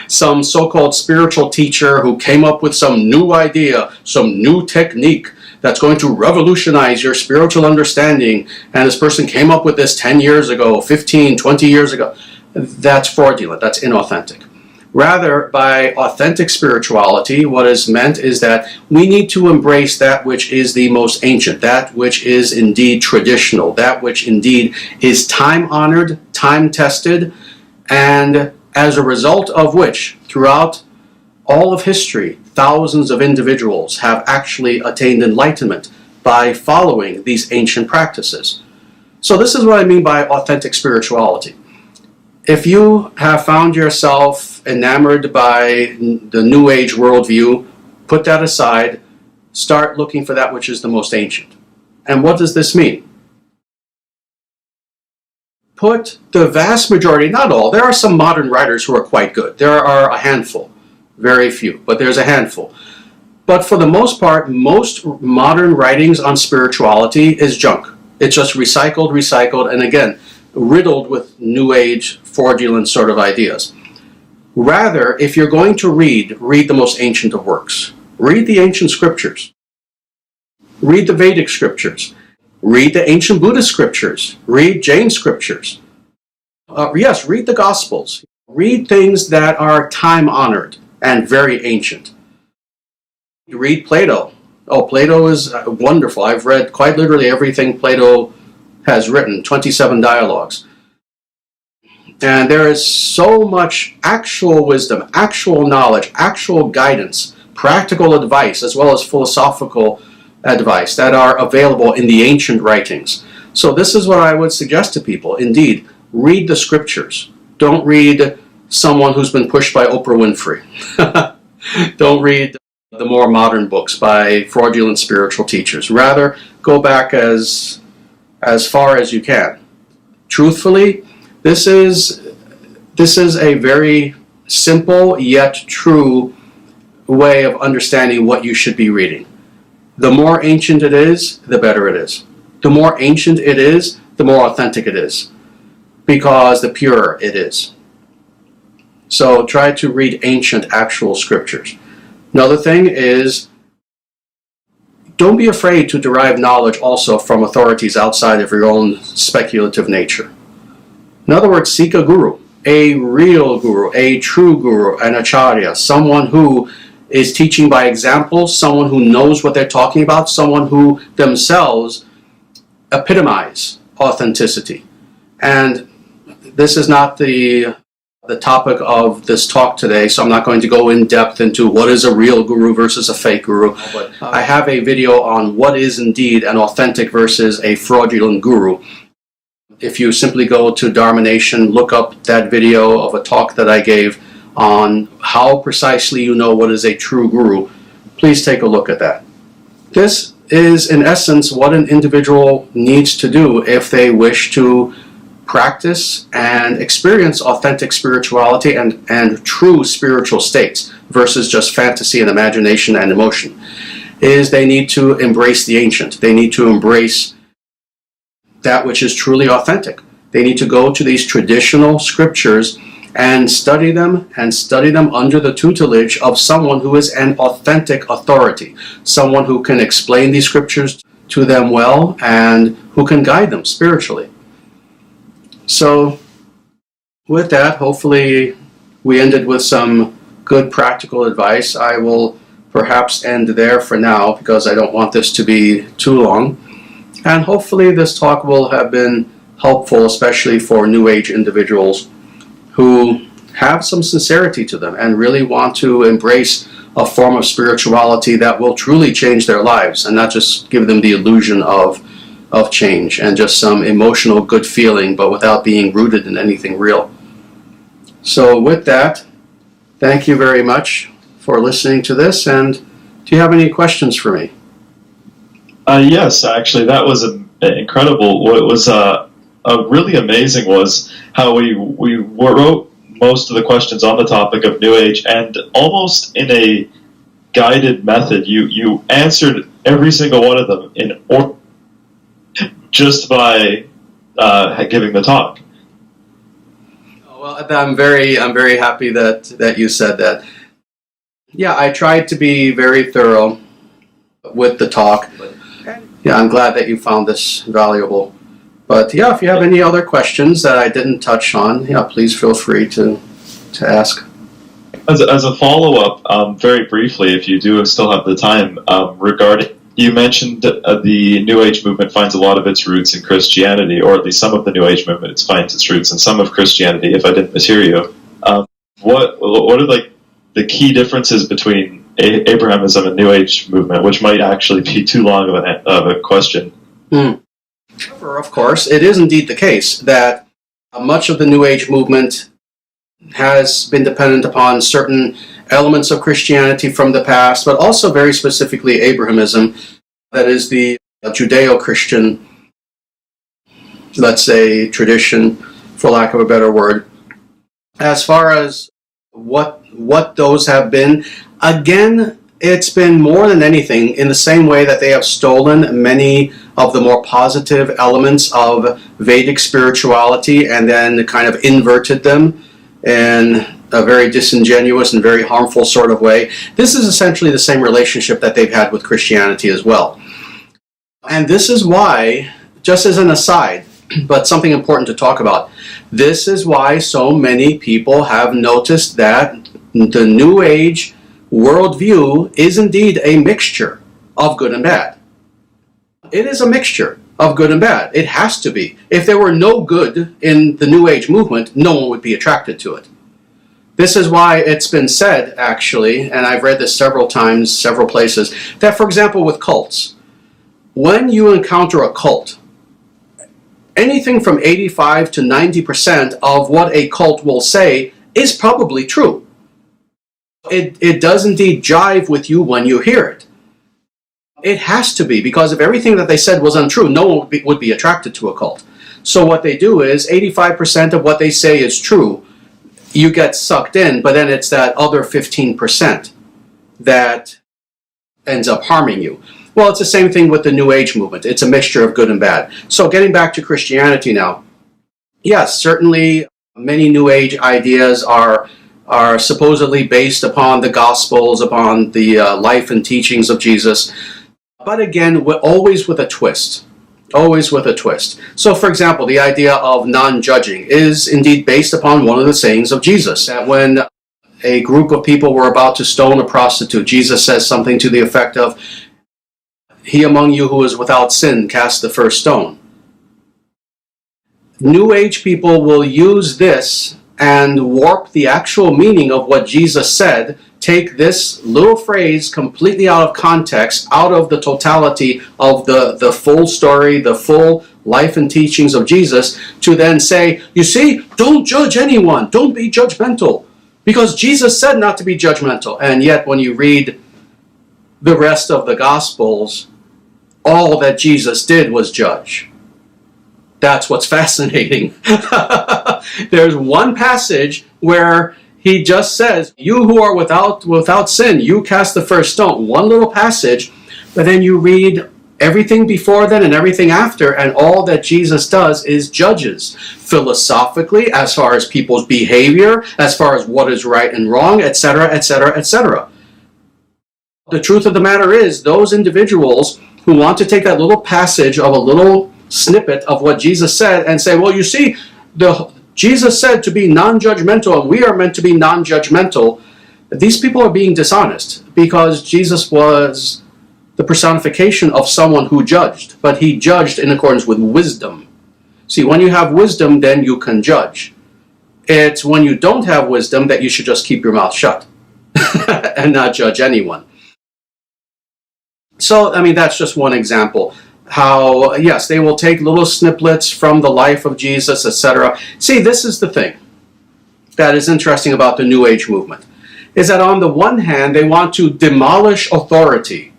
some so-called spiritual teacher who came up with some new idea, some new technique that's going to revolutionize your spiritual understanding, and this person came up with this 10 years ago, 15, 20 years ago, that's fraudulent, that's inauthentic. Rather, by authentic spirituality, what is meant is that we need to embrace that which is the most ancient, that which is indeed traditional, that which indeed is time-honored, time-tested, and as a result of which, throughout all of history, thousands of individuals have actually attained enlightenment by following these ancient practices. So this is what I mean by authentic spirituality. If you have found yourself enamored by the New Age worldview, put that aside, start looking for that which is the most ancient. And what does this mean? Put the vast majority, not all, there are some modern writers who are quite good. There are a handful, very few, but there's a handful. But for the most part, most modern writings on spirituality is junk. It's just recycled, and again, riddled with New Age, fraudulent sort of ideas. Rather, if you're going to read the most ancient of works. Read the ancient scriptures. Read the Vedic scriptures. Read the ancient Buddhist scriptures. Read Jain scriptures. Yes, read the Gospels. Read things that are time-honored and very ancient. Read Plato. Oh, Plato is wonderful. I've read quite literally everything Plato has written, 27 dialogues. And there is so much actual wisdom, actual knowledge, actual guidance, practical advice, as well as philosophical advice that are available in the ancient writings. So this is what I would suggest to people. Indeed, read the scriptures. Don't read someone who's been pushed by Oprah Winfrey. Don't read the more modern books by fraudulent spiritual teachers. Rather, go back as far as you can. Truthfully, this is a very simple yet true way of understanding what you should be reading. The more ancient it is, the better it is. The more ancient it is, the more authentic it is, because the purer it is. So try to read ancient actual scriptures. Another thing is, don't be afraid to derive knowledge also from authorities outside of your own speculative nature. In other words, seek a guru, a real guru, a true guru, an acharya, someone who is teaching by example, someone who knows what they're talking about, someone who themselves epitomize authenticity. And this is not the topic of this talk today, so I'm not going to go in depth into what is a real guru versus a fake guru. But I have a video on what is indeed an authentic versus a fraudulent guru. If you simply go to Dharma Nation, look up that video of a talk that I gave on how precisely you know what is a true guru, please take a look at that. This is, in essence, what an individual needs to do if they wish to practice and experience authentic spirituality and true spiritual states versus just fantasy and imagination and emotion, is they need to embrace the ancient. They need to embrace that which is truly authentic. They need to go to these traditional scriptures and study them under the tutelage of someone who is an authentic authority, someone who can explain these scriptures to them well and who can guide them spiritually. So with that, hopefully we ended with some good practical advice. I will perhaps end there for now because I don't want this to be too long. And hopefully this talk will have been helpful, especially for New Age individuals who have some sincerity to them and really want to embrace a form of spirituality that will truly change their lives and not just give them the illusion of change and just some emotional good feeling, but without being rooted in anything real. So with that, thank you very much for listening to this, and do you have any questions for me? Yes, actually, that was incredible. What was really amazing was how we wrote most of the questions on the topic of New Age, and almost in a guided method, you answered every single one of them in order just by giving the talk. Well, I'm very happy that you said that. Yeah, I tried to be very thorough with the talk. Yeah, I'm glad that you found this valuable. But yeah, if you have any other questions that I didn't touch on, yeah, please feel free to ask. As a follow-up, very briefly, if you do still have the time, regarding, you mentioned the New Age movement finds a lot of its roots in Christianity, or at least some of the New Age movement finds its roots in some of Christianity, if I didn't mishear you. What are like the key differences between Abrahamism and New Age movement, which might actually be too long of a question? However, of course, it is indeed the case that much of the New Age movement has been dependent upon certain elements of Christianity from the past, but also very specifically Abrahamism, that is the Judeo-Christian, let's say, tradition, for lack of a better word. As far as what those have been, again, it's been more than anything in the same way that they have stolen many of the more positive elements of Vedic spirituality and then kind of inverted them in a very disingenuous and very harmful sort of way. This is essentially the same relationship that they've had with Christianity as well. And this is why, just as an aside, but something important to talk about, this is why so many people have noticed that the New Age worldview is indeed a mixture of good and bad. It is a mixture of good and bad. It has to be. If there were no good in the New Age movement, no one would be attracted to it. This is why it's been said, actually, and I've read this several times, several places, that, for example, with cults, when you encounter a cult, anything from 85 to 90% of what a cult will say is probably true. It does indeed jive with you when you hear it. It has to be, because if everything that they said was untrue, no one would be attracted to a cult. So what they do is 85% of what they say is true. You get sucked in, but then it's that other 15% that ends up harming you. Well, it's the same thing with the New Age movement. It's a mixture of good and bad. So getting back to Christianity now, yes, certainly many New Age ideas are supposedly based upon the Gospels, upon the life and teachings of Jesus. But again, always with a twist. Always with a twist. So, for example, the idea of non-judging is indeed based upon one of the sayings of Jesus. That when a group of people were about to stone a prostitute, Jesus says something to the effect of, "He among you who is without sin, cast the first stone." New Age people will use this and warp the actual meaning of what Jesus said, take this little phrase completely out of context, out of the totality of the full story, the full life and teachings of Jesus, to then say, you see, don't judge anyone, don't be judgmental, because Jesus said not to be judgmental. And yet when you read the rest of the Gospels, all that Jesus did was judge. That's what's fascinating. There's one passage where he just says, you who are without sin, you cast the first stone. One little passage, but then you read everything before then and everything after, and all that Jesus does is judges. Philosophically, as far as people's behavior, as far as what is right and wrong, etc., etc., etc. The truth of the matter is, those individuals who want to take that little passage of a little snippet of what Jesus said and say, well, you see, Jesus said to be non-judgmental, and we are meant to be non-judgmental. These people are being dishonest, because Jesus was the personification of someone who judged, but he judged in accordance with wisdom. See, when you have wisdom, then you can judge. It's when you don't have wisdom that you should just keep your mouth shut and not judge anyone. So, I mean, that's just one example. How, yes, they will take little snippets from the life of Jesus, etc. See, this is the thing that is interesting about the New Age movement, is that on the one hand, they want to demolish authority,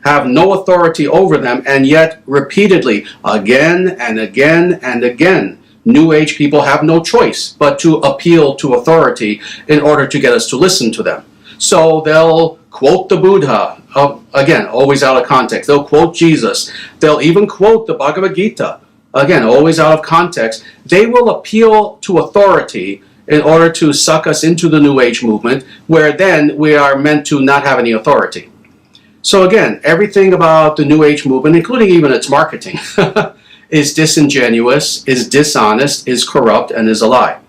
have no authority over them, and yet repeatedly, again and again and again, New Age people have no choice but to appeal to authority in order to get us to listen to them. So they'll quote the Buddha, again, always out of context. They'll quote Jesus. They'll even quote the Bhagavad Gita, again, always out of context. They will appeal to authority in order to suck us into the New Age movement, where then we are meant to not have any authority. So again, everything about the New Age movement, including even its marketing, is disingenuous, is dishonest, is corrupt, and is a lie.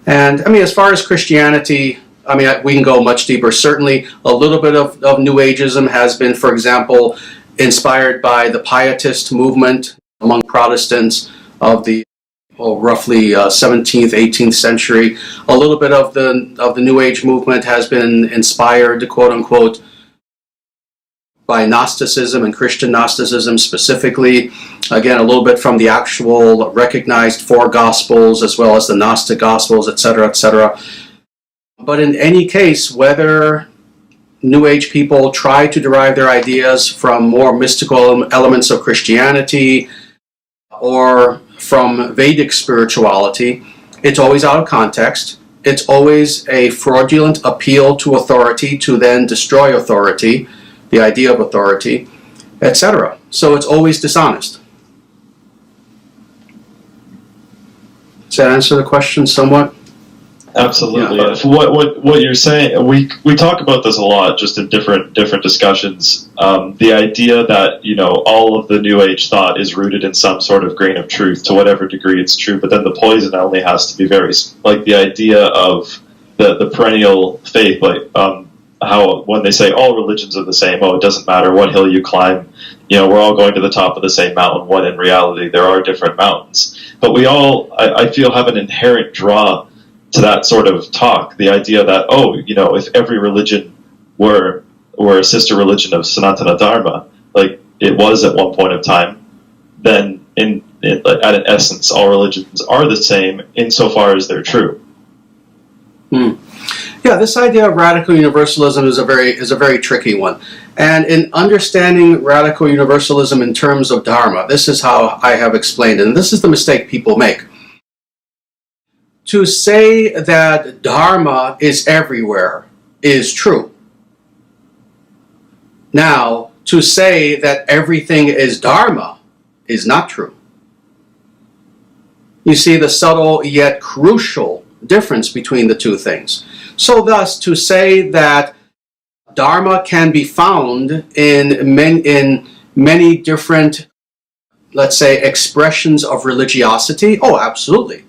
And, I mean, as far as Christianity, I mean, we can go much deeper. Certainly, a little bit of New Ageism has been, for example, inspired by the Pietist movement among Protestants of the roughly 17th, 18th century. A little bit of the New Age movement has been inspired, quote unquote, by Gnosticism and Christian Gnosticism specifically. Again, a little bit from the actual recognized four Gospels as well as the Gnostic Gospels, etc., etc. But in any case, whether New Age people try to derive their ideas from more mystical elements of Christianity or from Vedic spirituality, it's always out of context. It's always a fraudulent appeal to authority to then destroy authority, the idea of authority, etc. So it's always dishonest. Does that answer the question somewhat? Absolutely. Yeah. What you're saying, we talk about this a lot, just in different discussions. The idea that all of the New Age thought is rooted in some sort of grain of truth, to whatever degree it's true. But then the poison only has to be very, like the idea of the perennial faith, like how when they say all religions are the same, it doesn't matter what hill you climb, we're all going to the top of the same mountain. When in reality there are different mountains. But we all, I feel, have an inherent draw to that sort of talk, the idea that, if every religion were a sister religion of Sanatana Dharma, like it was at one point of time, then at an essence, all religions are the same insofar as they're true. Yeah, this idea of radical universalism is a very tricky one. And in understanding radical universalism in terms of Dharma, this is how I have explained it, and this is the mistake people make. To say that Dharma is everywhere is true. Now, to say that everything is Dharma is not true. You see the subtle yet crucial difference between the two things. So thus, to say that Dharma can be found in many different, let's say, expressions of religiosity, absolutely.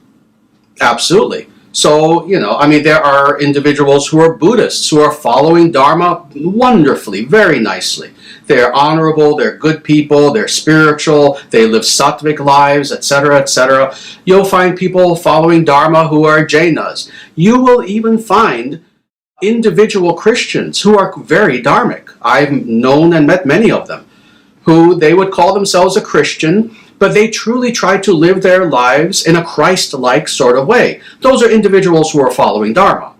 Absolutely. So, there are individuals who are Buddhists who are following Dharma wonderfully, very nicely. They're honorable, they're good people, they're spiritual, they live sattvic lives, etc., etc. You'll find people following Dharma who are Jainas. You will even find individual Christians who are very dharmic. I've known and met many of them who they would call themselves a Christian, but they truly try to live their lives in a Christ-like sort of way. Those are individuals who are following Dharma.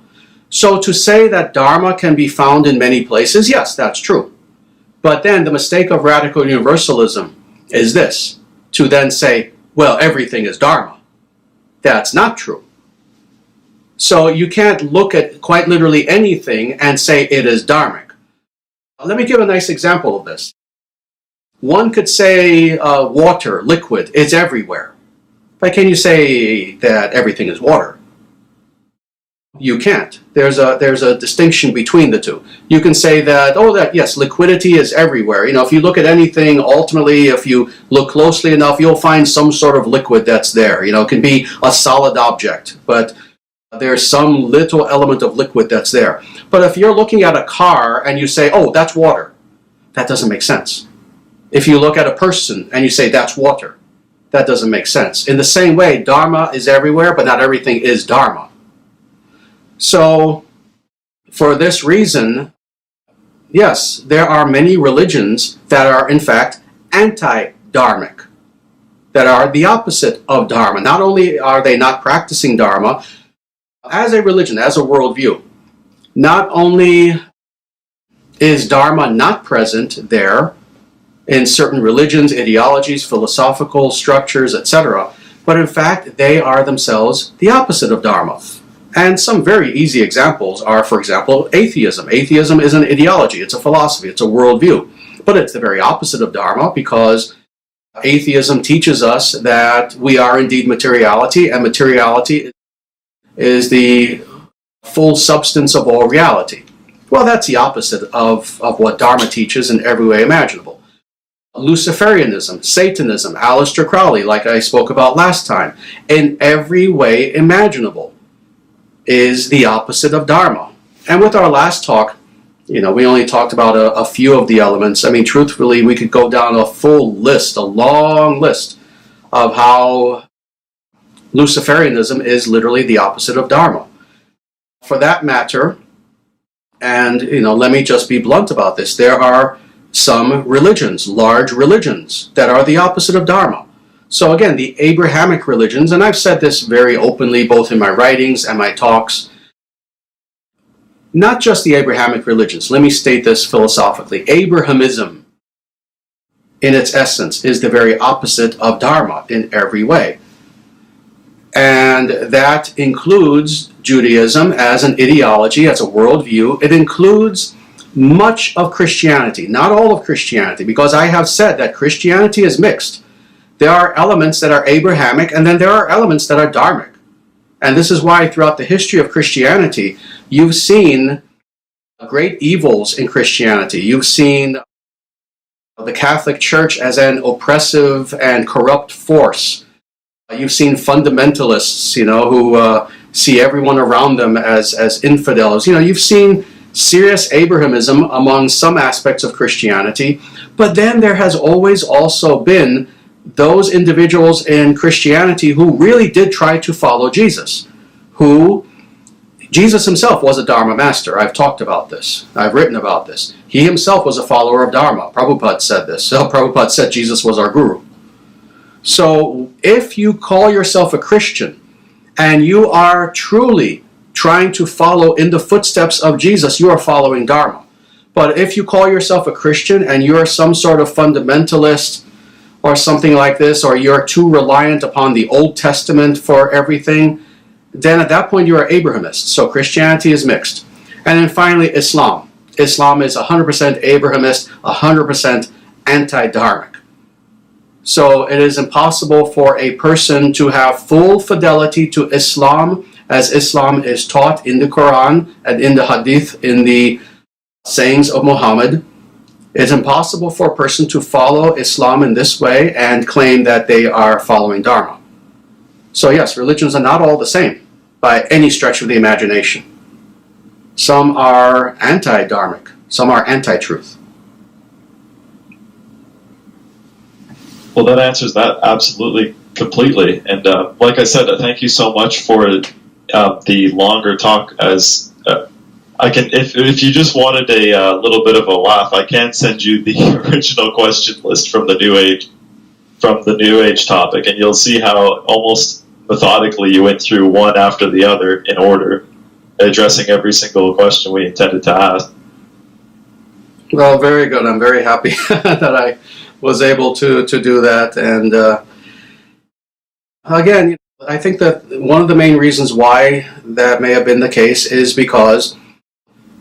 So to say that Dharma can be found in many places, yes, that's true. But then the mistake of radical universalism is this, to then say, well, everything is Dharma. That's not true. So you can't look at quite literally anything and say it is dharmic. Let me give a nice example of this. One could say water, liquid, is everywhere. But can you say that everything is water? You can't. There's a distinction between the two. You can say that, yes, liquidity is everywhere. If you look at anything, ultimately, if you look closely enough, you'll find some sort of liquid that's there. It can be a solid object, but there's some little element of liquid that's there. But if you're looking at a car and you say, that's water, that doesn't make sense. If you look at a person and you say, that's water, that doesn't make sense. In the same way, Dharma is everywhere, but not everything is Dharma. So, for this reason, yes, there are many religions that are, in fact, anti-dharmic, that are the opposite of Dharma. Not only are they not practicing Dharma, as a religion, as a worldview, not only is Dharma not present there, in certain religions, ideologies, philosophical structures, etc. But in fact, they are themselves the opposite of Dharma. And some very easy examples are, for example, atheism. Atheism is an ideology, it's a philosophy, it's a worldview. But it's the very opposite of Dharma because atheism teaches us that we are indeed materiality, and materiality is the full substance of all reality. Well, that's the opposite of what Dharma teaches in every way imaginable. Luciferianism, Satanism, Aleister Crowley, like I spoke about last time, in every way imaginable, is the opposite of Dharma. And with our last talk, we only talked about a few of the elements. I mean, truthfully, we could go down a full list, a long list, of how Luciferianism is literally the opposite of Dharma. For that matter, and let me just be blunt about this, there are some religions, large religions, that are the opposite of Dharma. So again, the Abrahamic religions, and I've said this very openly both in my writings and my talks, not just the Abrahamic religions. Let me state this philosophically. Abrahamism, in its essence, is the very opposite of Dharma in every way. And that includes Judaism as an ideology, as a worldview. It includes much of Christianity, not all of Christianity, because I have said that Christianity is mixed. There are elements that are Abrahamic, and then there are elements that are Dharmic. And this is why throughout the history of Christianity, you've seen great evils in Christianity. You've seen the Catholic Church as an oppressive and corrupt force. You've seen fundamentalists, who see everyone around them as infidels. You've seen serious Abrahamism among some aspects of Christianity, but then there has always also been those individuals in Christianity who really did try to follow Jesus, Jesus himself was a Dharma master. I've talked about this. I've written about this. He himself was a follower of Dharma. Prabhupada said this. So Prabhupada said Jesus was our guru. So if you call yourself a Christian and you are truly trying to follow in the footsteps of Jesus, you are following Dharma. But if you call yourself a Christian and you're some sort of fundamentalist or something like this, or you're too reliant upon the Old Testament for everything, then at that point you are Abrahamist. So Christianity is mixed. And then finally, Islam. Islam is 100% Abrahamist, 100% anti-Dharmic. So it is impossible for a person to have full fidelity to Islam as Islam is taught in the Quran and in the Hadith, in the sayings of Muhammad. It's impossible for a person to follow Islam in this way and claim that they are following Dharma. So yes, religions are not all the same by any stretch of the imagination. Some are anti-Dharmic, some are anti-truth. Well, that answers that absolutely completely. And like I said, thank you so much for the longer talk. As I can, if you just wanted a little bit of a laugh, I can send you the original question list from the New Age topic, and you'll see how almost methodically you went through one after the other in order, addressing every single question we intended to ask. Well, very good. I'm very happy that I was able to do that. And again, I think that one of the main reasons why that may have been the case is because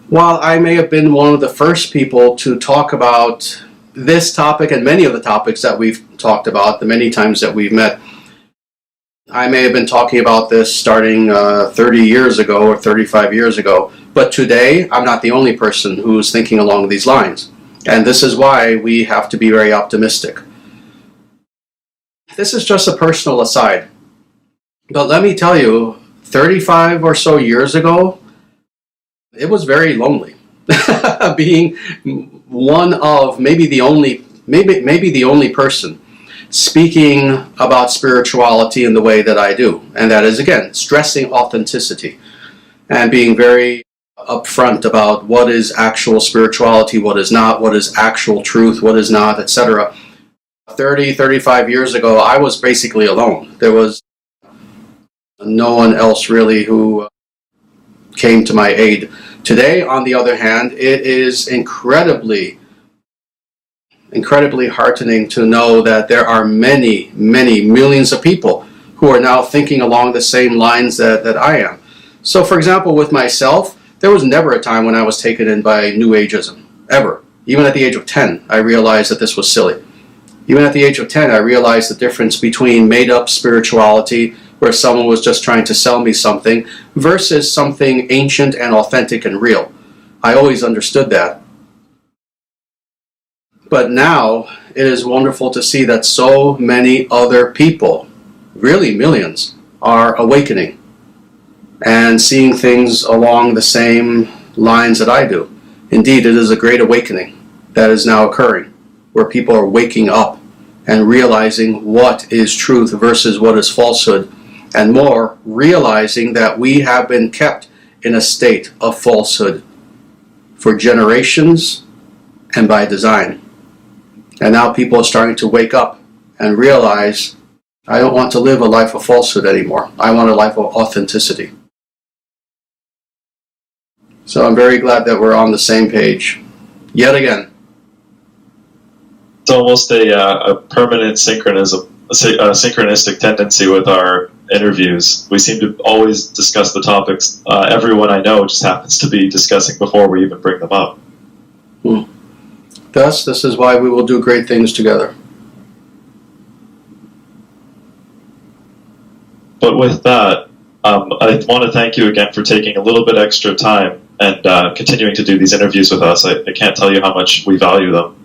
while I may have been one of the first people to talk about this topic and many of the topics that we've talked about, the many times that we've met, I may have been talking about this starting 30 years ago or 35 years ago, but today I'm not the only person who's thinking along these lines. And this is why we have to be very optimistic. This is just a personal aside, but let me tell you, 35 or so years ago, it was very lonely. Being one of maybe the only person speaking about spirituality in the way that I do. And that is, again, stressing authenticity and being very upfront about what is actual spirituality, what is not, what is actual truth, what is not, etc. 35 years ago, I was basically alone. There was no one else really who came to my aid. Today, on the other hand, it is incredibly heartening to know that there are many millions of people who are now thinking along the same lines that I am. So, for example, with myself, there was never a time when I was taken in by New Ageism, ever. Even at the age of 10, I realized that this was silly. Even at the age of 10, I realized the difference between made-up spirituality, where someone was just trying to sell me something, versus something ancient and authentic and real. I always understood that. But now, it is wonderful to see that so many other people, really millions, are awakening and seeing things along the same lines that I do. Indeed, it is a great awakening that is now occurring, where people are waking up and realizing what is truth versus what is falsehood, and more, realizing that we have been kept in a state of falsehood for generations and by design. And now people are starting to wake up and realize, I don't want to live a life of falsehood anymore. I want a life of authenticity. So I'm very glad that we're on the same page. Yet again. It's almost a permanent synchronism, a synchronistic tendency with our interviews. We seem to always discuss the topics everyone I know just happens to be discussing before we even bring them up. Thus, this is why we will do great things together. But with that, I want to thank you again for taking a little bit extra time and continuing to do these interviews with us. I can't tell you how much we value them.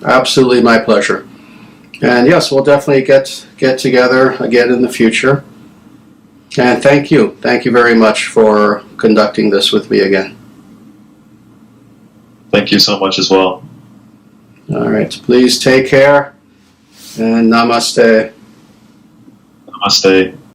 Absolutely my pleasure. And yes, we'll definitely get together again in the future. And thank you. Thank you very much for conducting this with me again. Thank you so much as well. All right. Please take care. And namaste. Namaste.